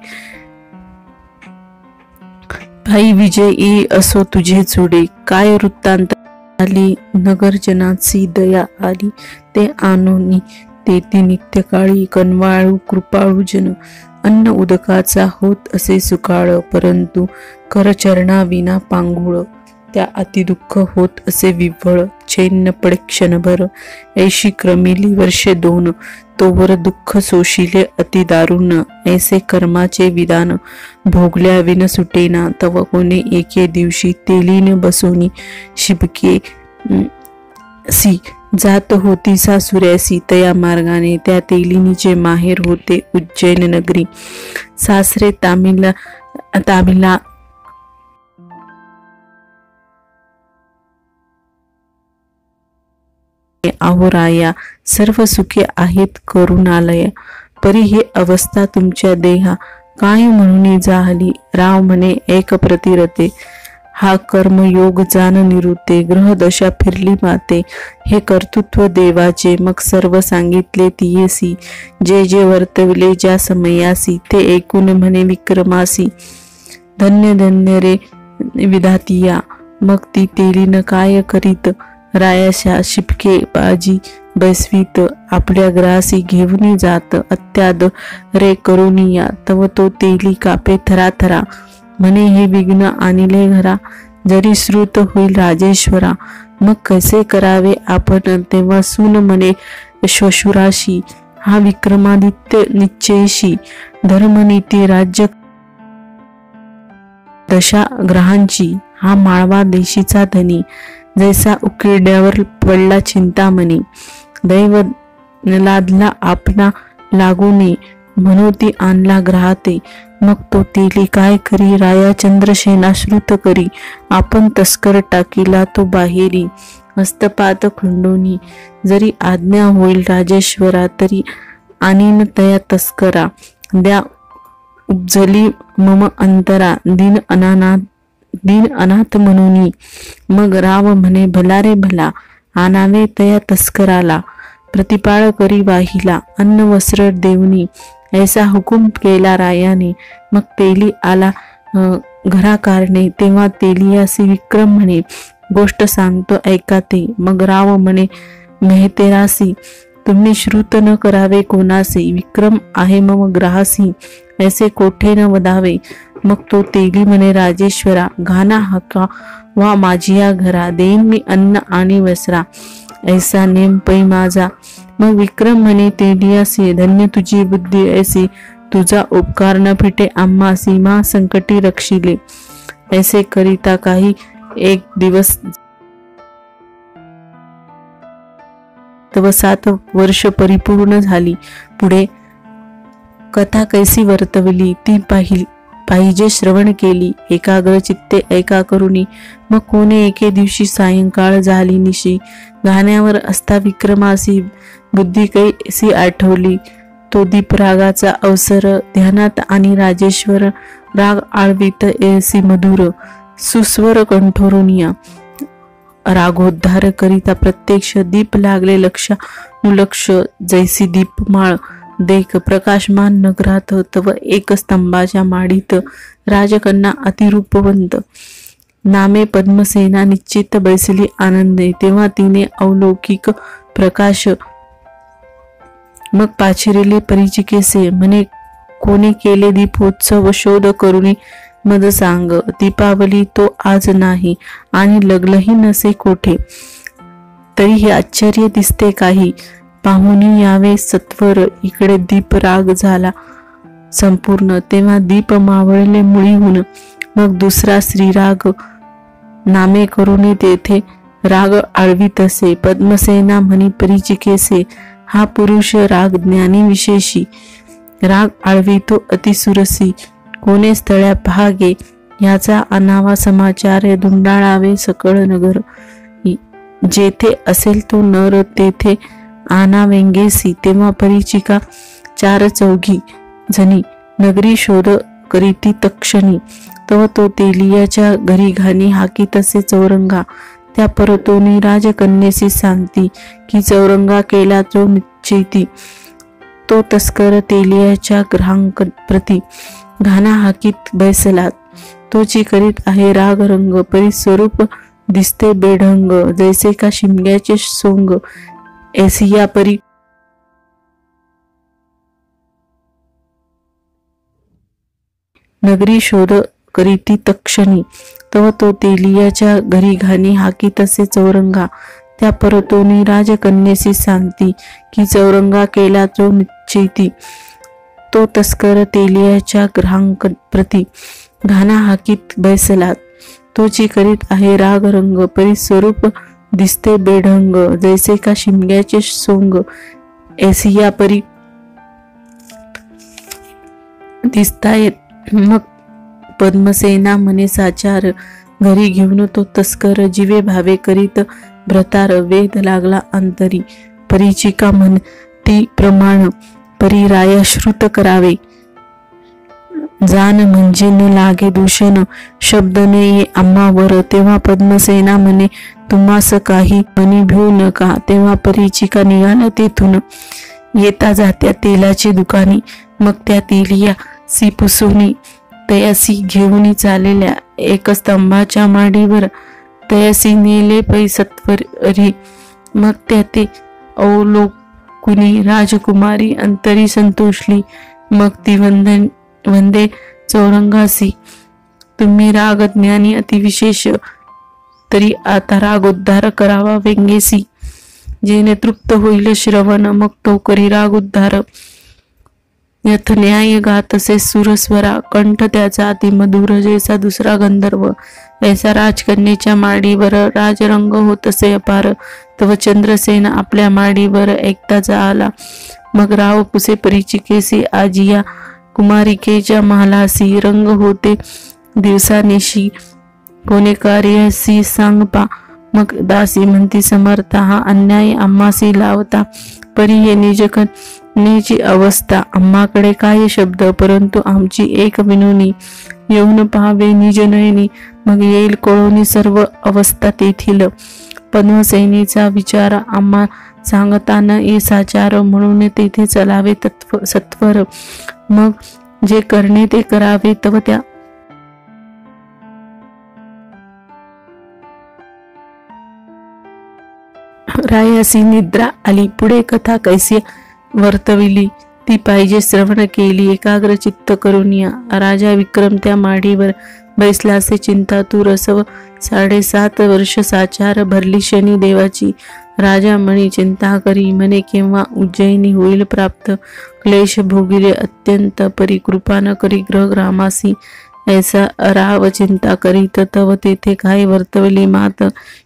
भाई विजयी असो तुझे चुडे. काय वृत्तांत आली. नगरजनाची दया आली. ते आणोनी तेथे नित्यकाळी. कनवाळू कृपाळू जन. अन्न उदकाचा होत असे सुकाळ, परंतु करचरणा विना पांगुळ. त्या अति दुःख होत असे विव्वळ. चैन पडे क्षणभर. ऐशी क्रमिली वर्षे 2. तोवर दुःख सोशिले अति दारुण, ऐसे कर्माचे विधान भोगल्या विन सुटेना, तव कोणे एके दिवशी तेलीन बसोनी शिबके सी जात होती सासुऱ्यासी, तया मार्गाने त्या तेलिनीचे माहेर होते उज्जैन नगरी. सासरे तामिला आहोराया, सर्व सुखे आहेत करुणालय. परी ही अवस्था तुमच्या देहा, काय म्हणून जाहली. राव म्हणे एक प्रतिरते, हा कर्मयोग जाण निरुते. ग्रहदशा फिरली माते, हे कर्तृत्व देवाचे. मग सर्व सांगितले तियेसी, जे जे वर्तविले ज्या समयासी. ते ऐकून म्हणे विक्रमासी, धन्य धन्य रे विधातिया. मग ती तेलीन काय करीत, रायाशा शिपके बाजी बैसवीत. आपल्या ग्रासी घेऊन जात, अत्याद रे करुनिया. तव तो तेली कापे थराथरा, म्हणे हे विघ्न आणिले घरा. जरी श्रुत होईल राजेश्वरा, मग कसे करावे आपण. तेव्हा सून म्हणे श्वशुराशी, हा विक्रमादित्य निश्चयशी. धर्मनीती राज्य दशा ग्रहांची, हा माळवा देशीचा धनी. जैसा उकिरड्यावर पडला चिंतामणी, दैव लादला आपला लागूने. म्हणोती आणला ग्रहाते, मग तो तेली काय करी. राया चंद्रसेना श्रुत करी, आपण तस्कर टाकीला तो बाहेरी. हस्तपात खंडोनी, जरी आज्ञा होईल राजेश्वरा. तरी आणीन तया तस्करा, द्या उपजली मम अंतरा. दिन अनाथ म्हणून. मग राव म्हणे भला रे भला, आणावे तया तस्कराला. प्रतिपाळ करी वाहिला, अन्न वस्त्र देवनी. ऐसा हुकुम केला रायाने. मग तेली आला घरा कारणे. तेव्हा तेलियासी विक्रम म्हणे, गोष्ट सांगतो ऐका ते. मग राव म्हणे मेहतेरासी, तुम्ही श्रुत न करावे कोणासे. विक्रम आहे मम ग्राहसी, ऐसे कोठे न वदावे. मग तो तेली म्हणे राजेश्वरा, घाना हका वा माझिया घरा. देईन मी अन्न आणि वस्त्रा, ऐसा नेम पै माझा. मग विक्रम म्हणे तेलियासी, धन्य तुझी बुद्धी ऐसी. तुझा उपकार न फिटे आम्हासी, मा संकटी रक्षिले. ऐसे करिता काही एक दिवस तव 7 वर्ष परिपूर्ण झाली. पुढे कथा कैसी वर्तवली ती पाहिजे श्रवण केली. एकाग्र चित्ते ऐका करुणी. मग कोणे एके दिवशी सायंकाळ झाली निशी. गाण्यावर असता विक्रमासी, बुद्धी कैसी आठवली. तो दीपरागाचा अवसर ध्यानात आणि राजेश्वर राग आळवीत ऐसी मधुर. सुस्वर कंठोरुनिया, रागोद्धार करिता प्रत्यक्ष. दीप लागले लक्ष जैसी दीपमाळ. देख प्रकाशमान नगरात, तव एक स्तंभाच्या माडीत. राजकन्या अतिरूपवंत, नामे पद्मसेना. निश्चित बैसली आनंदे, तेव्हा तिने अलौकिक प्रकाश. मग पाछिरेले परिचिकेसे, म्हणे कोणी केले दीपोत्सव. शोध करुणी मज सांग, दीपावली तो आज नाही आणि लगलही नसे कोठे. तरी हे आश्चर्य दिसते काही, पाहुणी यावे सत्वर. इकडे दीप राग झाला संपूर्ण, तेव्हा दीप मावळले मुळीहून. मग दुसरा श्रीराग नामे करुणी तेथे राग आळवीत असे. पद्मसेना म्हणी परिचिकेसे, हा पुरुष राग ज्ञानी विशेषी. राग आळवितो अतिसुरसी, कोणे स्थळ्या पहागे. याचा अनावा समाचार धुंडाळावे सकळ नगर. जेथे असेल तो नर तेथे आना वेंगेसी. तेव्हा परिचिका 4 चौघी जणी नगरी शोध करीती तक्षणी. तव तो तेलियाच्या घरी घाणी हाकी तसे चौरंगा. त्या परतोनी राजकन्येसी सांगती, की चौरंगा केला तो निश्चिती. तो तस्कर तेलियाच्या ग्रहांक प्रती घाना हाकीत बैसला. तोची करीत आहे राग रंग. परिस्वरूप दिसते बेढंग, जैसे का शिमग्याचे सोंग. ऐसिया परी नगरी शोध करीती तक्षणी. तव तो तेलियाच्या घरी घाणी हाकी तसे चौरंगा. त्या परतोनी राजकन्येसी सांगती की चौरंगा केला जो निश्चिती, तो तस्कर तेलियाच्या ग्राहक प्रती घाना हाकीत बैसला, तोची करीत आहे राग रंग, परी स्वरूप दिसते बेढंग, जैसे का शिमग्याचे सोंग, ऐसिया परी दिसतायत। मग पद्मसेना म्हणे साचार, घरी घेऊन तो तस्कर, जीवे भावे करीत भ्रतार, वेद लागला अंतरी, परीचिका म्हणती प्रमाण, परी राया श्रुत करावे, जान म्हणजे न लागे दूषण, शब्द ने ये आम्हावर, तेव्हा पद्मसेना म्हणे तुम्हास काही मनी भिऊ नका, तेव्हा परीचिका निघाला तेथून, येता जात्या तेलाची दुकानी, मग त्या तेलिया सी पुसुनी, तयासी घेऊन चाललेल्या एक स्तंभाच्या माडीवर, तयासी नेले पै सत्वरी, मग त्या ते अवलोकुनी राजकुमारी अंतरी संतोषली, मग ती वंदे चौरंगासी, तुम्ही राग ज्ञानी अतिविशेष, तरी आता रागोद्धार करावा व्यंगेसी, जेणे तृप्त होईल श्रवण, मग तो करी रागोद्धार, यथ न्याय गात असे सुरस्वरा, कंठ त्याचा अति मधुर, जैसा दुसरा गंधर्व, ऐसा राजकन्येच्या माडीवर राजरंग होत असे अपार, तव चंद्रसेन आपल्या माडीवर ऐकताचा आला, मग राव पुसे परीचिकेसी, आजिया कुमारिकेच्या महालासी, रंग होते दिवसानिशी, कोणे कार्यसी सांग पा, मग दासी म्हणती समर्था, हा अन्याय आम्हासी लावता, परी हे निजकन्येची अवस्था, आम्हाकडे काय शब्द, परंतु आमची एक विनोनी, येऊन पाहावे निज नयनी, मग येईल कळोनी सर्व अवस्था तेथील, पद्मसेनीचा विचार आम्हा सांगता न ये साचार, म्हणून तेथे चलावे सत्वर, मग जे करणे ते करावे, तव त्या रायासी निद्रा आली, पुढे कथा कैसी वर्तविली ती पाहिजे श्रवण केली, एकाग्र चित्त करून या, राजा विक्रम त्या माडीवर बैसलासे चिंतातूर, सव 7.5 वर्ष साचार भरली शनी देवाची, राजा म्हणी चिंता करी, म्हणे केव्हा उज्जैनी होईल प्राप्त, क्लेश भोगिले अत्यंत, परी कृपा न करी ग्रहग्रामासी, ऐसा राव चिंता करीत, तव तेथे काय वर्तवली मात,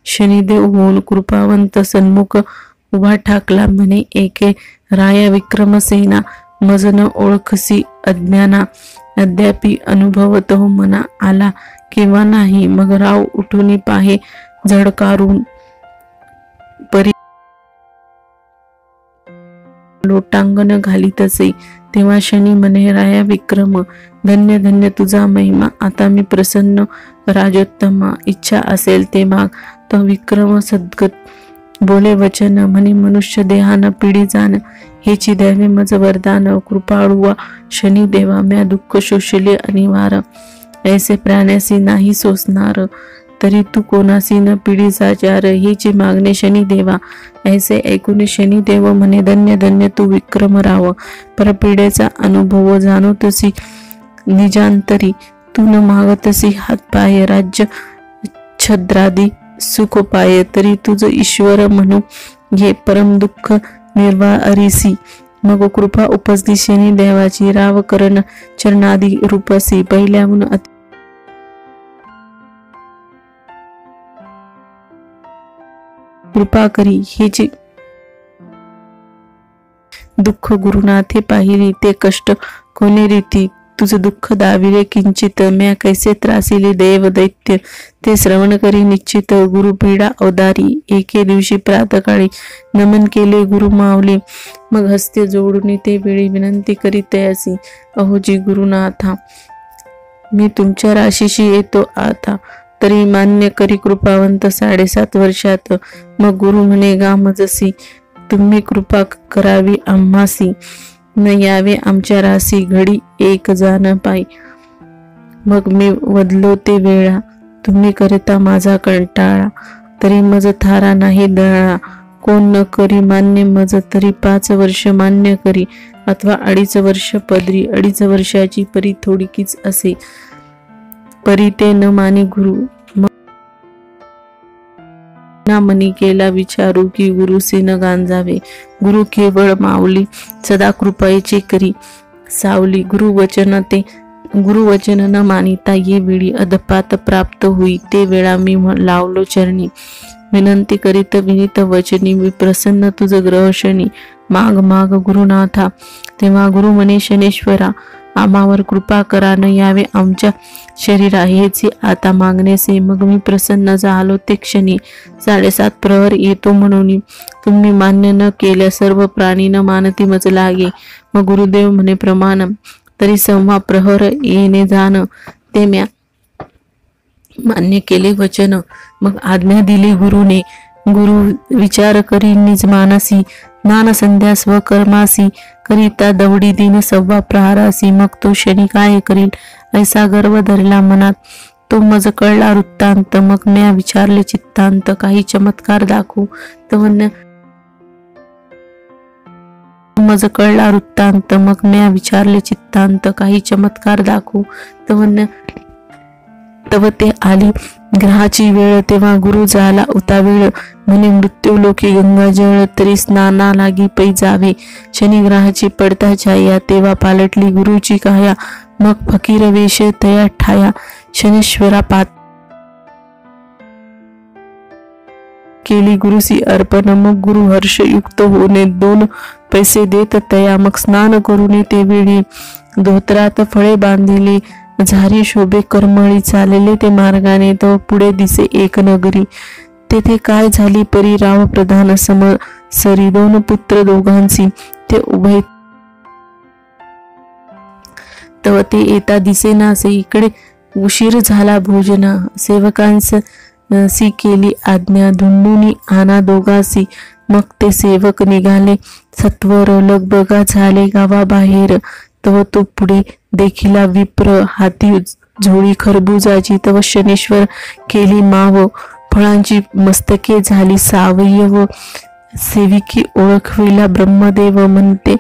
शनिदेव होऊन कृपावंत सन्मुख उभा ठाकला, म्हणे एके राया विक्रमसेना, मज न ओळखसी अज्ञाना, अद्यापि अनुभवतो मना आला किंवा नाही, मग राव उठून पाहे झडकारून, परी लोटांगण घालीत असे, तेव्हा शनी म्हणे राया विक्रम, धन्य धन्य तुझा महिमा, आता मी प्रसन्न राजोत्तमा, इच्छा असेल ते माग, तो विक्रम सद्गत बोले वचन, म्हणे मनुष्य देहान पिढी जाण, हेची द्यावे मज वरदान, कृपाळुवा शनी देवा, म्या दुःख शोषले अनिवार, ऐसे प्राण्यासी नाही सोसणार, तरी तू कोणासी न पिढी साचार, हेची मागणे शनी देवा, ऐसे ऐकून शनी देव म्हणे धन्य धन्य तू विक्रम राव, परपिढेचा अनुभव जाणवतसी निजांतरी, तू न मागतसी हात पाय, राज्य छद्रादी सुख पाय, तरी तुझ ईश्वर म्हणू घे, परम दुःख निर्वारीसी, मग कृपा उपजली शनी देवाची, राव करण चरणादी रूपसी, पहिल्याहून कृपा करी, हे जे दुःख गुरुनाथे पाहिली, ते कष्ट कोणे रीती, तुझ दुःख दाविले किंचित, म्या कैसे त्रासिले देव दैत्य, ते श्रवण करी निश्चित, गुरुपीडा अवदारी, एके दिवशी प्रातकाळी नमन केले गुरु मावले, मग हस्ते जोडून ते वेळी विनंती करीत तयासी, अहोजी गुरुनाथा, मी तुमच्या राशीशी येतो आता, तरी मान्य करी कृपावंत 7.5 वर्षात, मग गुरु म्हणे गामजसी, तुम्ही कृपा करावी आम्हासी, न यावे आमच्या राशी, घडी एक जाण पायी, मग मी वदलो ते वेळा, तुम्ही करता माझा कंटाळा, तरी मज थारा नाही दळा, कोण न करी मान्य मज, तरी 5 वर्ष मान्य करी, अथवा 2.5 वर्ष पदरी, 2.5 वर्षाची परी थोडीकीच असे, परी ते न मानी गुरु, ना मनी केला विचारू की गुरुसे न गांजावे, गुरु केवळ माऊली सदा कृपेचे करी सावली, गुरुवचन न मानिता ये वेळी अधपात प्राप्त होई, ते वेळा मी लावलो चरणी, विनंती करीत विनीत वचनी, मी प्रसन्न तुझ ग्रहशनी, माग माग गुरुनाथा, तेव्हा गुरु म्हणे शनेश्वरा, आम्हावर कृपा करा न यावे आमच्या शरीरा, हेचे आता मागणेसे, मग मी प्रसन्न झालो ते क्षणी, 7:30 प्रहर येतो म्हणून तुम्ही मान्य न केल्या सर्व प्राणी न मानती मज लागे, मग गुरुदेव म्हणे प्रमाण, तरी 6 प्रहर येणे जाण, ते म्या मान्य केले वचन, मग आज्ञा दिली गुरुने, गुरु विचार करी निज मानसी, ज्ञान संध्या स्वकर्मासी, करिता दवडी दिन 6 प्रहारासी, मग तो शनी काय करील ऐसा गर्व धरला मनात, तो मज कळला वृत्तांत, मग म्या विचारले चित्तांत, काही चमत्कार दाखवू तवन्य मज कळला वृत्तांत, मग म्या विचारले चित्तांत, काही चमत्कार दाखवू तवन्य तव ते आली ग्रहाची वेळ, तेव्हा गुरु झाला उतावीळ, म्हणे मृत्यू लोकी गंगा जळ, तरी स्नाना लागी पै जावे, शनिग्रहाची पडता छाया, तेव्हा पालटली गुरुची काया, मग फकीर वेश तया ठाया, शनेश्वरा पात केली गुरुसी अर्पण, मग गुरु हर्षयुक्त होणे 2 पैसे देत तया, मग स्नान करून ते वेळी धोत्रात फळे बांधिले, झारी शोभे करमळी, चालले ते मार्गाने, तो पुढे दिसे एक नगरी, तेथे काय झाली परी राव प्रधान सरी, 2 पुत्र दोघांची, ते उभे तव ते येता दिसेनासे, इकडे उशीर झाला भोजना, सेवकांसी केली आज्ञा, धुंडुनी आणा दोघांसी, मग ते सेवक निघाले सत्वर, लगबगा झाले गावाबाहेर, तव तो पुढे देखिला विप्र, हाती झोळी खरबुजाची, तव शनेश्वर केली माव, फळांची मस्तके झाली सावयव, सेविकी ओळखविला ब्रह्मदेव, म्हणते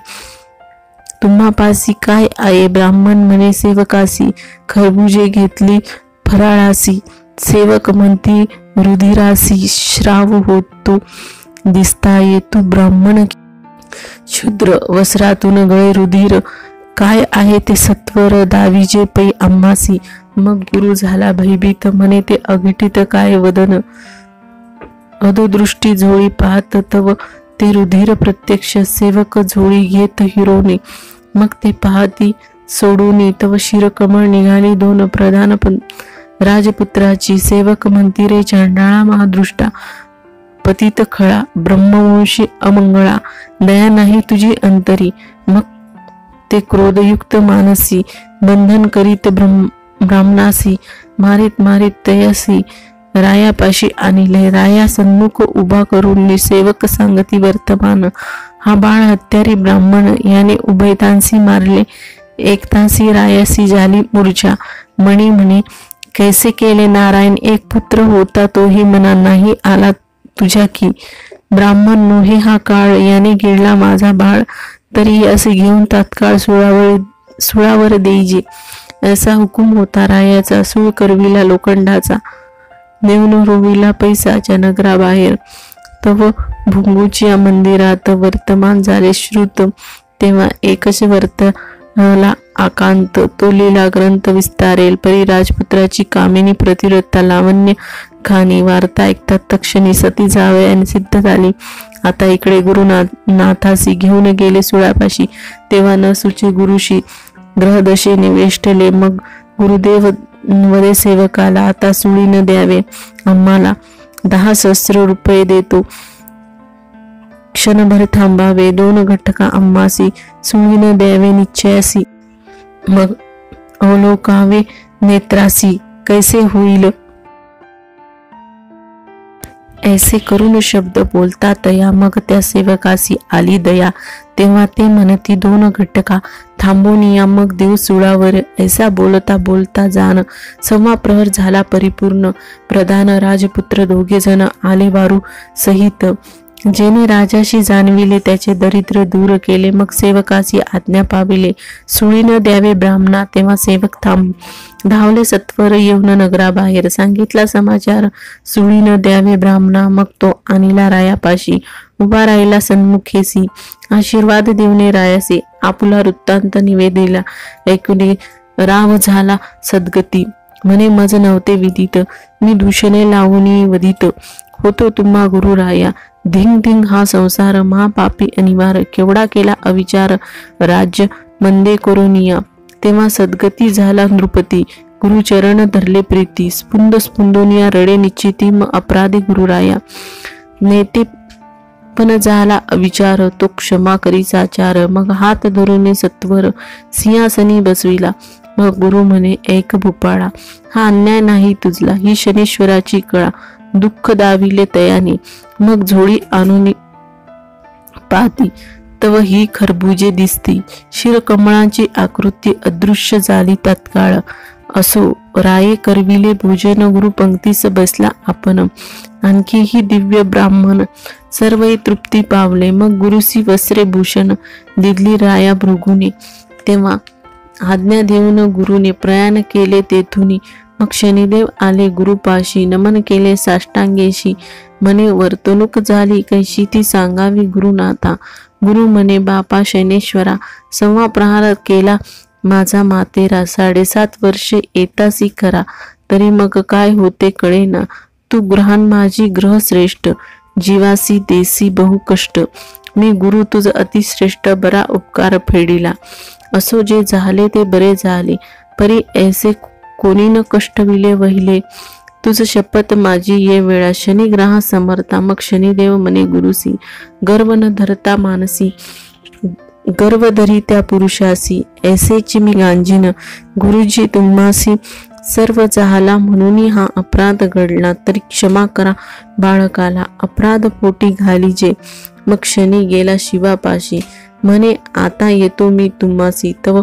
तुम्हापासी काय आहे, ब्राह्मण म्हणे सेवकासी, खरबुजे घेतली फराळासी, सेवक म्हणती रुधिरासी, श्राव होतो दिसता येतो ब्राह्मण क्षुद्र, वस्त्रातून गळे रुधिर, काय आहे ते सत्वर, दावीजे पै आम्हासी, मग गुरु झाला भयभीत, म्हणे ते अघटित काय वदन, अधोदृष्टी झोळी पाहत तव ते रुधिर प्रत्यक्ष, सेवक झोळी घेत हिरोने, मग ते पाहती सोडून, तव शिरकमळ निघाली 2 प्रधान राजपुत्राची, सेवक म्हणती रे चंडाळा महादृष्टा, पतित खळा, ब्रह्मवंशी अमंगळा, दया नाही तुझी अंतरी, मग ते क्रोधयुक्त मानसी, बंधन करीत ब्राह्मणासी, मारित मारित तयसी रायापाशी आणिले, राया सन्मुख उभा करून सेवक सांगती वर्तमान, हा बाळ हत्यारी ब्राह्मण, याने उभयतांसी मारले, एकतांसी रायासी झाली मूर्छा, मणी म्हणे कैसे केले नारायण, एक पुत्र होता तोही मना नाही आला तुझ्या की, ब्राह्मण नोहे हा काळ, याने गिळला माझा बाळ, तरी असे घेऊन तात्काळ सुळावर देईजे, असा हुकूम होता रायाचा, सूळ करविला लोखंडाचा, नेऊन रोविला पैसाच्या नगराबाहेर, तव भुंगूच्या मंदिरात वर्तमान झाले श्रुत, तेव्हा एकच वर्तला आकांत, तो लीला ग्रंथ विस्तारेल, परी राजपुत्राची कामिनी प्रतिरता लावण्य खाणी, वार्ता ऐकतात तक्षणी सती जावयाने सिद्ध झाली, आता इकडे गुरुनाथासी घेऊन गेले सुळापाशी, तेव्हा न सुचे गुरुशी ग्रहदशेने वेष्टले, मग गुरुदेव वदे सेवकाला, आता सुळीन द्यावे आम्हाला, 10,000 रुपये देतो, क्षणभर थांबावे, 2 घटका आम्हासी, सुळीन द्यावे निश्चयासी, मग अवलोकावे नेत्रासी, कैसे होईल ऐसे करून शब्द बोलता तया, मग त्या सेवकासी आली दया, तेव्हा ते म्हणती 2 घटका थांबून या, मग देव सुळावर, ऐसा बोलता बोलता जाण, 6 प्रहर झाला परिपूर्ण, प्रधान राजपुत्र 2 जण आले वारू सहित, जेणे राजाशी जाणविले त्याचे दरिद्र दूर केले. मग सेवकासी आज्ञा पाविले, सुळी न द्यावे ब्राह्मणा. तेव्हा सेवक धावले सत्वर येऊन नगराबाहेर. सांगितला समाचार, सुळी न द्यावे ब्राह्मणा. मग तो आणिला रायापाशी. उभा राहिला सन्मुखेसी, आशीर्वाद देऊने रायासी. आपुला वृत्तांत निवेदिला, ऐकुनी राव झाला सद्गती. म्हणे मज नव्हते विदित, मी दूषणे लावूनी वदित. होतो तुम्हा गुरु राया, धिंग धिंग हा संसार. महापापी अनिवार, केवढा केला अविचार. राज्य मंदे करोनिया, तेव्हा सद्गती झाला नृपती. गुरुचरण धरले प्रीती, स्पुंद स्पुंदोनिया रडे निश्चिती. मग अपराधी गुरुराया, नेते पण झाला अविचार. तो क्षमा करीचा आचार. मग हात धरून सत्वर सिंहासनी बसविला. मग गुरु म्हणे, ऐक भूपाळा, हा अन्याय नाही तुझला, ही शनीश्वराची कळा. दुःख दाविले तयाने, मग झोळी आणून पाहती, तव ही खरबुजे दिसती. शिरकमळाची आकृती अदृश्य झाली तत्काळ. असो राये करविले भोजन, गुरु पंक्तीस बसला आपण. आणखी ही दिव्य ब्राह्मण सर्वही तृप्ती पावले. मग गुरुसी वस्त्रे भूषण दिली राया भृगुने. तेव्हा आज्ञा देऊन गुरुने प्रयाण केले तेथुनी. मग शनिदेव आले गुरुपाशी, नमन केले साष्टांगेशी. म्हणे वर्तणूक झाली कैशी, ती सांगावी गुरुनाथा. गुरु म्हणे, बापा शनेश्वरा, संवा प्रहार केला माझा मातेरा. 7.5 वर्षे येतासी खरा, तरी मग काय होते कळेना. तू ग्रहान माझी ग्रह श्रेष्ठ, जीवासी देसी बहु कष्ट. मी गुरु तुझ अतिश्रेष्ठ, बरा उपकार फेडिला. असो जे झाले ते बरे झाले, परी ऐसे कोणी न कष्ट विले वहिले. तुझ शपथ माझी ये वेळा, शनी ग्रहा समर्था. मग शनिदेव म्हणे गुरुसी, गर्व न धरता मानसी, गर्व धरी त्या पुरुषासी. ऐसेची मी गांजीन गुरुजी तुम्हासी. सर्व झाला म्हणून हा अपराध घडला, तरी क्षमा करा बाळकाला. अपराध पोटी घालीजे. मग शनी गेला शिवापाशी. म्हणे आता येतो मी तुम्हासी. तव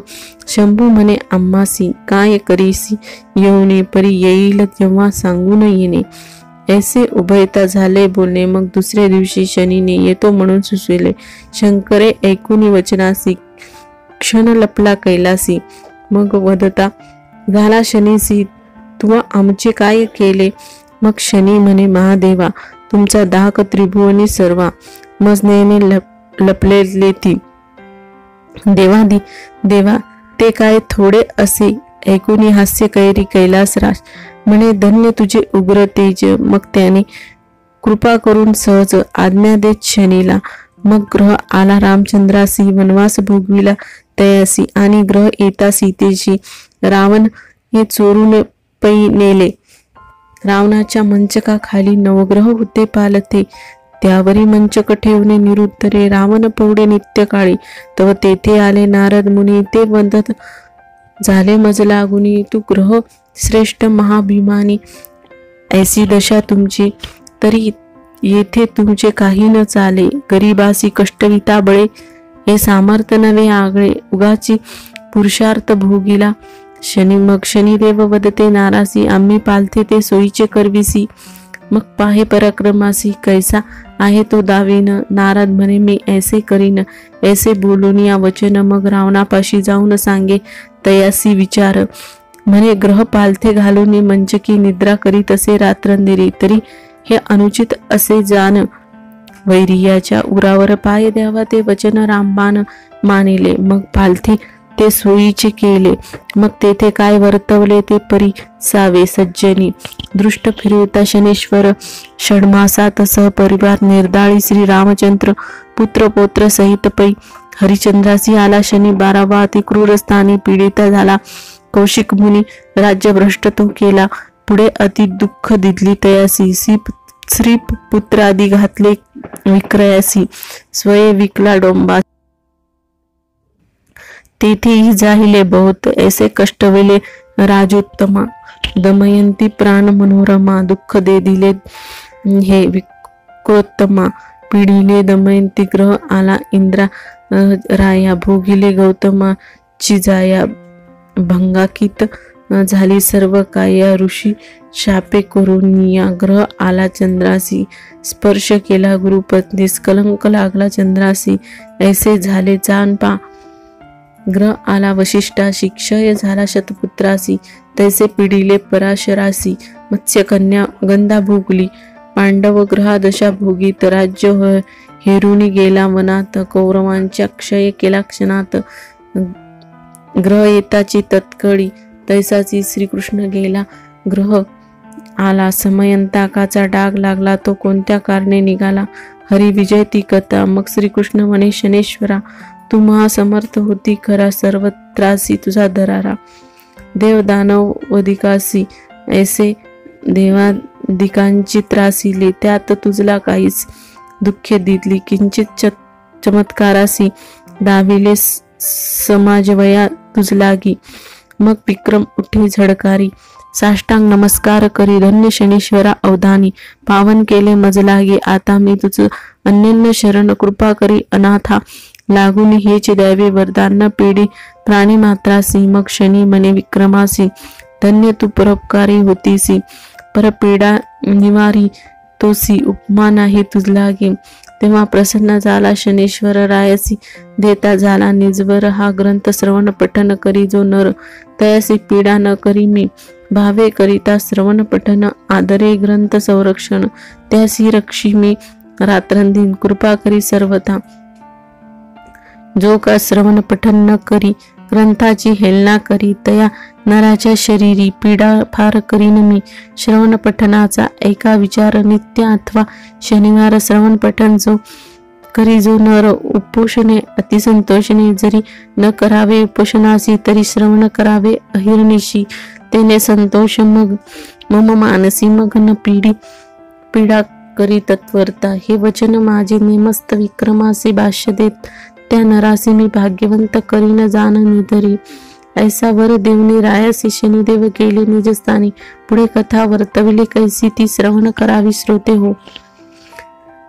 शंभू म्हणे आम्हासी, काय करीसी येऊने. परी येईल तेव्हा सांगून येणे. ऐसे उभयता झाले बोलणे. मग दुसऱ्या दिवशी शनीने येतो म्हणून सुचविले. शंकरे ऐकूनी वचनासी, क्षण लपला कैलासी. मग वदता झाला शनीसी, तू आमचे काय केले. मग शनी म्हणे, महादेवा, तुमचा दाहक त्रिभुवनी सर्वा. मजनेने लपलेले ती. देवा ते काय थोडे असे. ऐकूनी हास्य कैरी कैलासराज. म्हणे धन्य तुझे उग्र तेज. मग त्याने कृपा करून सहज आज्ञा देत शनीला. मग ग्रह आला रामचंद्रासी, वनवास भोगविला तयासी. आणि ग्रह येता सीतेशी रावण हे चोरून पै नेले. रावणाच्या मंचका खाली नवग्रह होते पालथे. त्यावरी मंचक ठेवणे निरुत्तरे. रावण पवडे नित्य काळी. तव तेथे आले नारद मुनी. ते वंदत झाले मज लागुनी. तू ग्रह श्रेष्ठ महाभिमानी, ऐसी दशा तुमची, तरी येथे तुमचे काही न चाले. गरीबासी कष्टविता बळे, हे सामर्थ नवे आगळे. उगाची पुरुषार्थ भोगिला शनी. मग शनिदेव वदते नारासी, आम्ही पालथे ते सोयीचे करविसी. मग पाहे पराक्रमासी, कैसा आहे तो दावीन. नारद म्हणे, मी ऐसे करीन. ऐसे बोलून या वचन. मग रावणापाशी जाऊन सांगे तयासी विचार. म्हणे ग्रह पालथे घालून मंचकी निद्रा करीत असे रात्रंदिरी. तरी हे अनुचित असे जाण. वैरियाच्या उरावर पाय द्यावा ते वचन रामबाण मानिले. मग पालथी ते सोयीचे केले. मग तेथे काय वर्तवले ते परी सावे सज्जनी. दृष्ट फिरवता शनेश्वर षड्मासात सहपरिवार. निर्दाळी श्री रामचंद्र पुत्र पौत्र सहित पै. हरिचंद्रासी आला शनी 12वा. अति क्रूर स्थानी पीडिता झाला कौशिक मुनी. राज्य भ्रष्ट तो केला. पुढे अति दुःख दिदली तयासी. श्री पुत्र आदी घातले विक्रयासी. स्वये विकला डोंबा. तेथेही जाहिले बहुत. ऐसे कष्टवेले राजोत्तमा. दमयंती प्राण मनोरमा. दुःख दे दिले हे विक्रोत्तमा. पिढीले दमयंती. ग्रह आला इंद्रा राया. भोगिले गौतमा चिजाया. भंगाकित झाली सर्व काय ऋषी शापे करून या ग्रह आला चंद्रासी स्पर्श केला गुरुपत्नीस कलंक लागला चंद्रासी ऐसे झाले जाण पा ग्रह आला वशिष्ठासी क्षय झाला शतपुत्रासी तैसे पिढीले पराशरासी मत्स्यकन्या गंधा भोगली पांडव ग्रहा दशा भोगीत राज्य हेरुनी गेला वनात कौरवांच्या क्षय केला क्षणात ग्रह येताची तत्कळी तैसाची श्रीकृष्ण गेला ग्रह आला समयंताकाचा डाग लागला तो कोणत्या कारणे निघाला हरी विजय ती कथा मग श्रीकृष्ण म्हणे शनेश्वरा तू महासमर्थ होती खरा सर्व त्रासी तुझा दरारा देव दानव वधिकासी ऐसे देवादिकांची त्रासिले त्यात तुझला काहीच दुःखे दिली किंचित चमत्कारासी दाविले समाजवया तुझलागी मग विक्रम उठे झडकारी साष्टांग नमस्कार करी धन्य शनीश्वरा अवधानी पावन केले मजलागे आता मी तुझ अन्यन्य शरण कृपा करी अनाथा लागून हेच द्यावे वरदान पिढी प्राणी मात्रासी मग शनी मने विक्रमासी धन्य तू परोपकारी होतीसी परपीडा निवारी तोसी उपमा नाही तुझलागे तेव्हा प्रसन्न झाला शनेश्वर रायसी देता झाला निजवर हा ग्रंथ श्रवण पठन करी जो नर तयासी पीडा न करी मी भावे करिता श्रवण पठन आदरे ग्रंथ संरक्षण त्यासी रक्षी मी रात्रंदिन कृपा करी सर्वथा जो का श्रवण पठन न करी ग्रंथाची हेलना करी तया नराच्या शरीरी पीडा फार करीन मी श्रवण पठनाचा ऐका विचार नित्य अथवा शनिवार श्रवण पठन जो करी जो नर उपोषणे अतिसंतोषणे जरी न करावे उपोषणासी तरी श्रवण करावे अहिर्निशी तेने संतोष मग मम मानसी मग न पीडा करी तत्वरता हे वचन माझे नेमस्त विक्रमासी भाष्य देत त्या नरासी मी भाग्यवंत करीन जाण निधरी ऐसा वर देवनी रायासी शनिदेव गेले निजस्थानी पुढे कथा वर्तविली कैसी ती श्रवण करावी श्रोते हो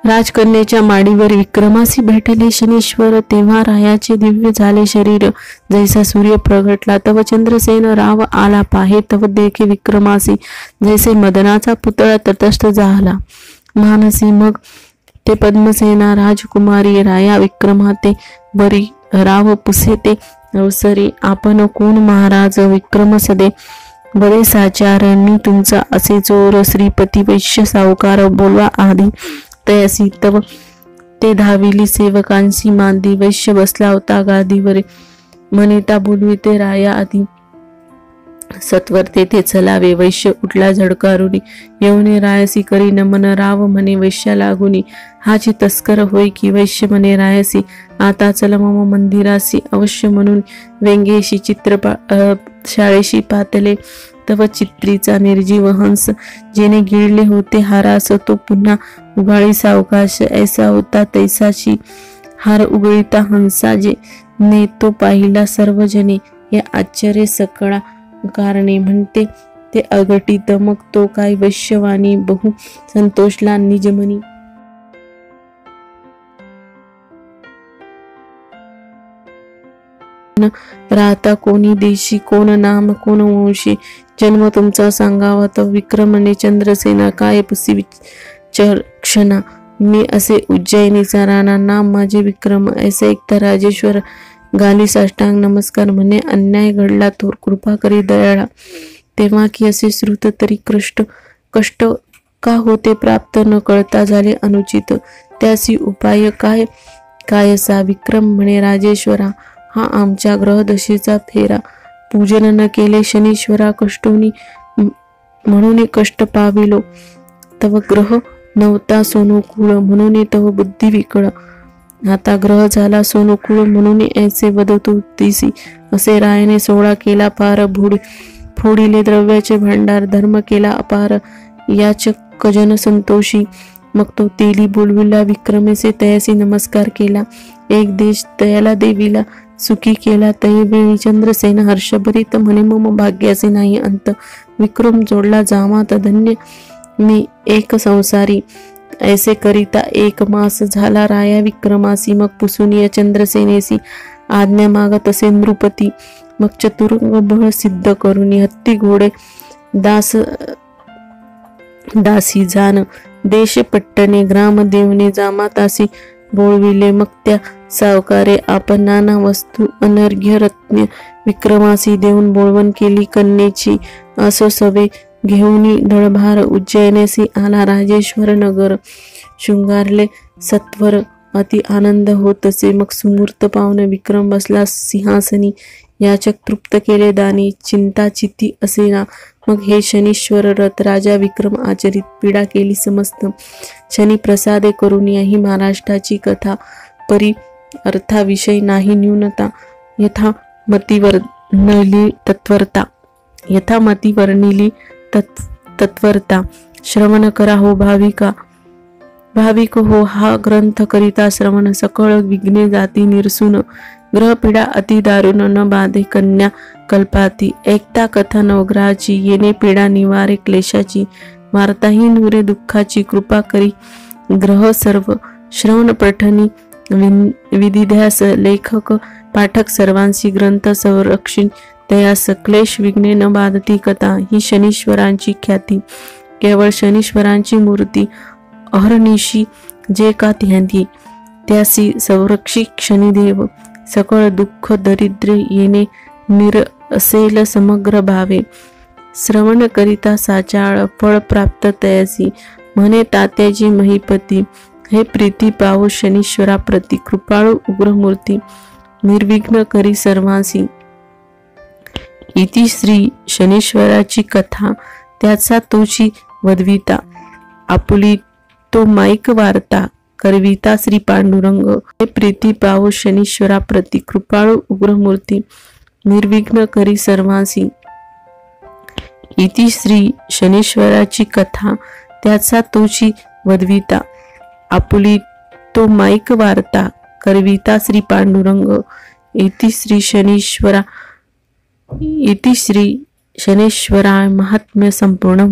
राजकन्याच्या माडीवर विक्रमासी भेटले शनीश्वर तेव्हा रायाचे दिव्य झाले शरीर जैसा सूर्य प्रगटला तव चंद्रसेन राव आला पाहे तव देखे विक्रमासी जैसे मदनाचा पुतळा तटस्थ झाला मानसी मग ते पद्मसेना राजकुमारी राया विक्रमाते बरी राव पुसे ते अवसरी आपण कोण महाराज विक्रम सदे बरे साचारणी तुमचा असे चोर श्रीपती वैश्य सावकार बोलवा आधी तयासी तव ते धाविली सेवकांशी मांदी वैश्य बसला होता गादीवर मनेता बोलविते राया आधी सत्वर तेथे चलावे वैश्य उठला झडकारुनी येऊने रायसी करी नमन राव म्हणे वैश्या लागुनी हाची तस्कर होय की वैश्य म्हणे रायसी आता चल मम मंदिरासी अवश्य म्हणून व्यंगेशी शाळेशी पातले तव चित्रीचा निर्जीव हंस जेने गिळले होते हारास तो पुन्हा उगाळी सावकाश ऐसा होता तैसाची हार उगळीता हंसा जे ने तो पाहिला सर्वजने या आश्चर्य सकळा कारणे म्हणते ते अघटित मग तो काय वैश्यवाणी बहु संतोषला निजमनी राहता कोणी देशी कोण नाम कोण वंशी जन्म तुमचा सांगावा तर विक्रमने चंद्रसेना काय पुसी क्षणा मी असे उज्जैनीचा राणा नाम माझे विक्रम ऐसे एकता राजेश्वर गाली साष्टांग नमस्कार म्हणे अन्याय घडला थोर कृपा करी दयाळा तेव्हा की असे श्रुत तरी कष्ट का होते प्राप्त न कळता झाले अनुचित त्यासी उपाय काय असा विक्रम म्हणे राजेश्वरा हा आमच्या ग्रहदशेचा फेरा पूजन न केले शनीश्वरा कष्टोनी म्हणून कष्ट पाविलो तव ग्रह नव्हता सोनुकूळ म्हणून तव बुद्धी विकळ आता ग्रह झाला सोनुकूळ म्हणून ऐसे वदतो तिसी असे रायने सोळा केला पार फोडिले द्रव्याचे भांडार धर्म केला अपार याचक जन संतोषी मग तो तेली बोलविला विक्रमेसे तयासी नमस्कार केला एक देश तयाला देवीला सुखी केला तय वेळी चंद्रसेन हर्षभरित म्हणे मम भाग्याचे नाही अंत विक्रम जोडला जामात धन्य मी एक संसारी ऐसे करिता एक मास झाला राया विक्रमासी मग पुसुनिया चंद्रसेनेसी आज्ञा मागत असे नृपती मग चतुरंग बळ सिद्ध करून हत्ती घोडे दासी जाण देश पट्टणे ग्रामदेवने जामातासी बोळविले. मग त्या सावकारे आपण नाना वस्तू अनर्घ्य रत्न विक्रमासी देऊन बोळवण केली. कन्येची असो सवे घेऊनी दळभार उज्जैनेसी आला. राजेश्वर नगर शृंगारले सत्वर अति आनंद होतसे. मग सुमूर्त पावन विक्रम बसला सिंहासनी. याचक तृप्त केले दानी चिंता चिती असेना. मग हे शनीश्वर रथ राजा विक्रम आचरित पीडा केली समस्त. शनी प्रसादे करून ही महाराष्ट्राची कथा परी अर्थाविषयी नाही न्यूनता. यथा मती वर्णिली तत्वरता. श्रवण करा हो भाविक हो हा ग्रंथ करिता श्रवण. सकळ विघ्ने जाती निरसून ग्रह पीडा अति दारुण न बाधे कन्या कल्पाती. ऐकता कथा नवग्रहाची येणे पीडा निवारे क्लेशाची. वार्ताही नुरे दुःखाची कृपा करी ग्रह सर्व. श्रवण पठनी विधिध्यास लेखक पाठक सर्वांसी ग्रंथ संरक्षित तयास. क्लेश विघ्ने न बाधती कथा ही शनीश्वरांची ख्याती. केवळ शनीश्वरांची मूर्ती अहर्निशी जे का ध्यानी. त्यासी संरक्षित शनिदेव सकळ दुःख दरिद्रे येणे निरसेल समग्र भावे. श्रवण करिता साचाळ फळ प्राप्त तयासी. म्हणे तात्याजी महिपती हे प्रीती पावो शनीश्वरा प्रती. कृपाळू उग्रमूर्ती निर्विघ्न करी सर्वांसी. इति श्री शनीश्वराची कथा त्याचा तोची वदविता. आपुली तो माईक वार्ता करविता श्री पांडुरंग. हे प्रीती पावो शनीश्वरा प्रती. कृपाळू उग्रमूर्ती निर्विघ्न करी सर्वांसी. इति श्री शनीश्वराची कथा त्याचा तोची वदविता. आपुली तो माईक वार्ता करविता श्री पांडुरंग. इति श्री शनीश्वराय महात्म्य संपूर्ण.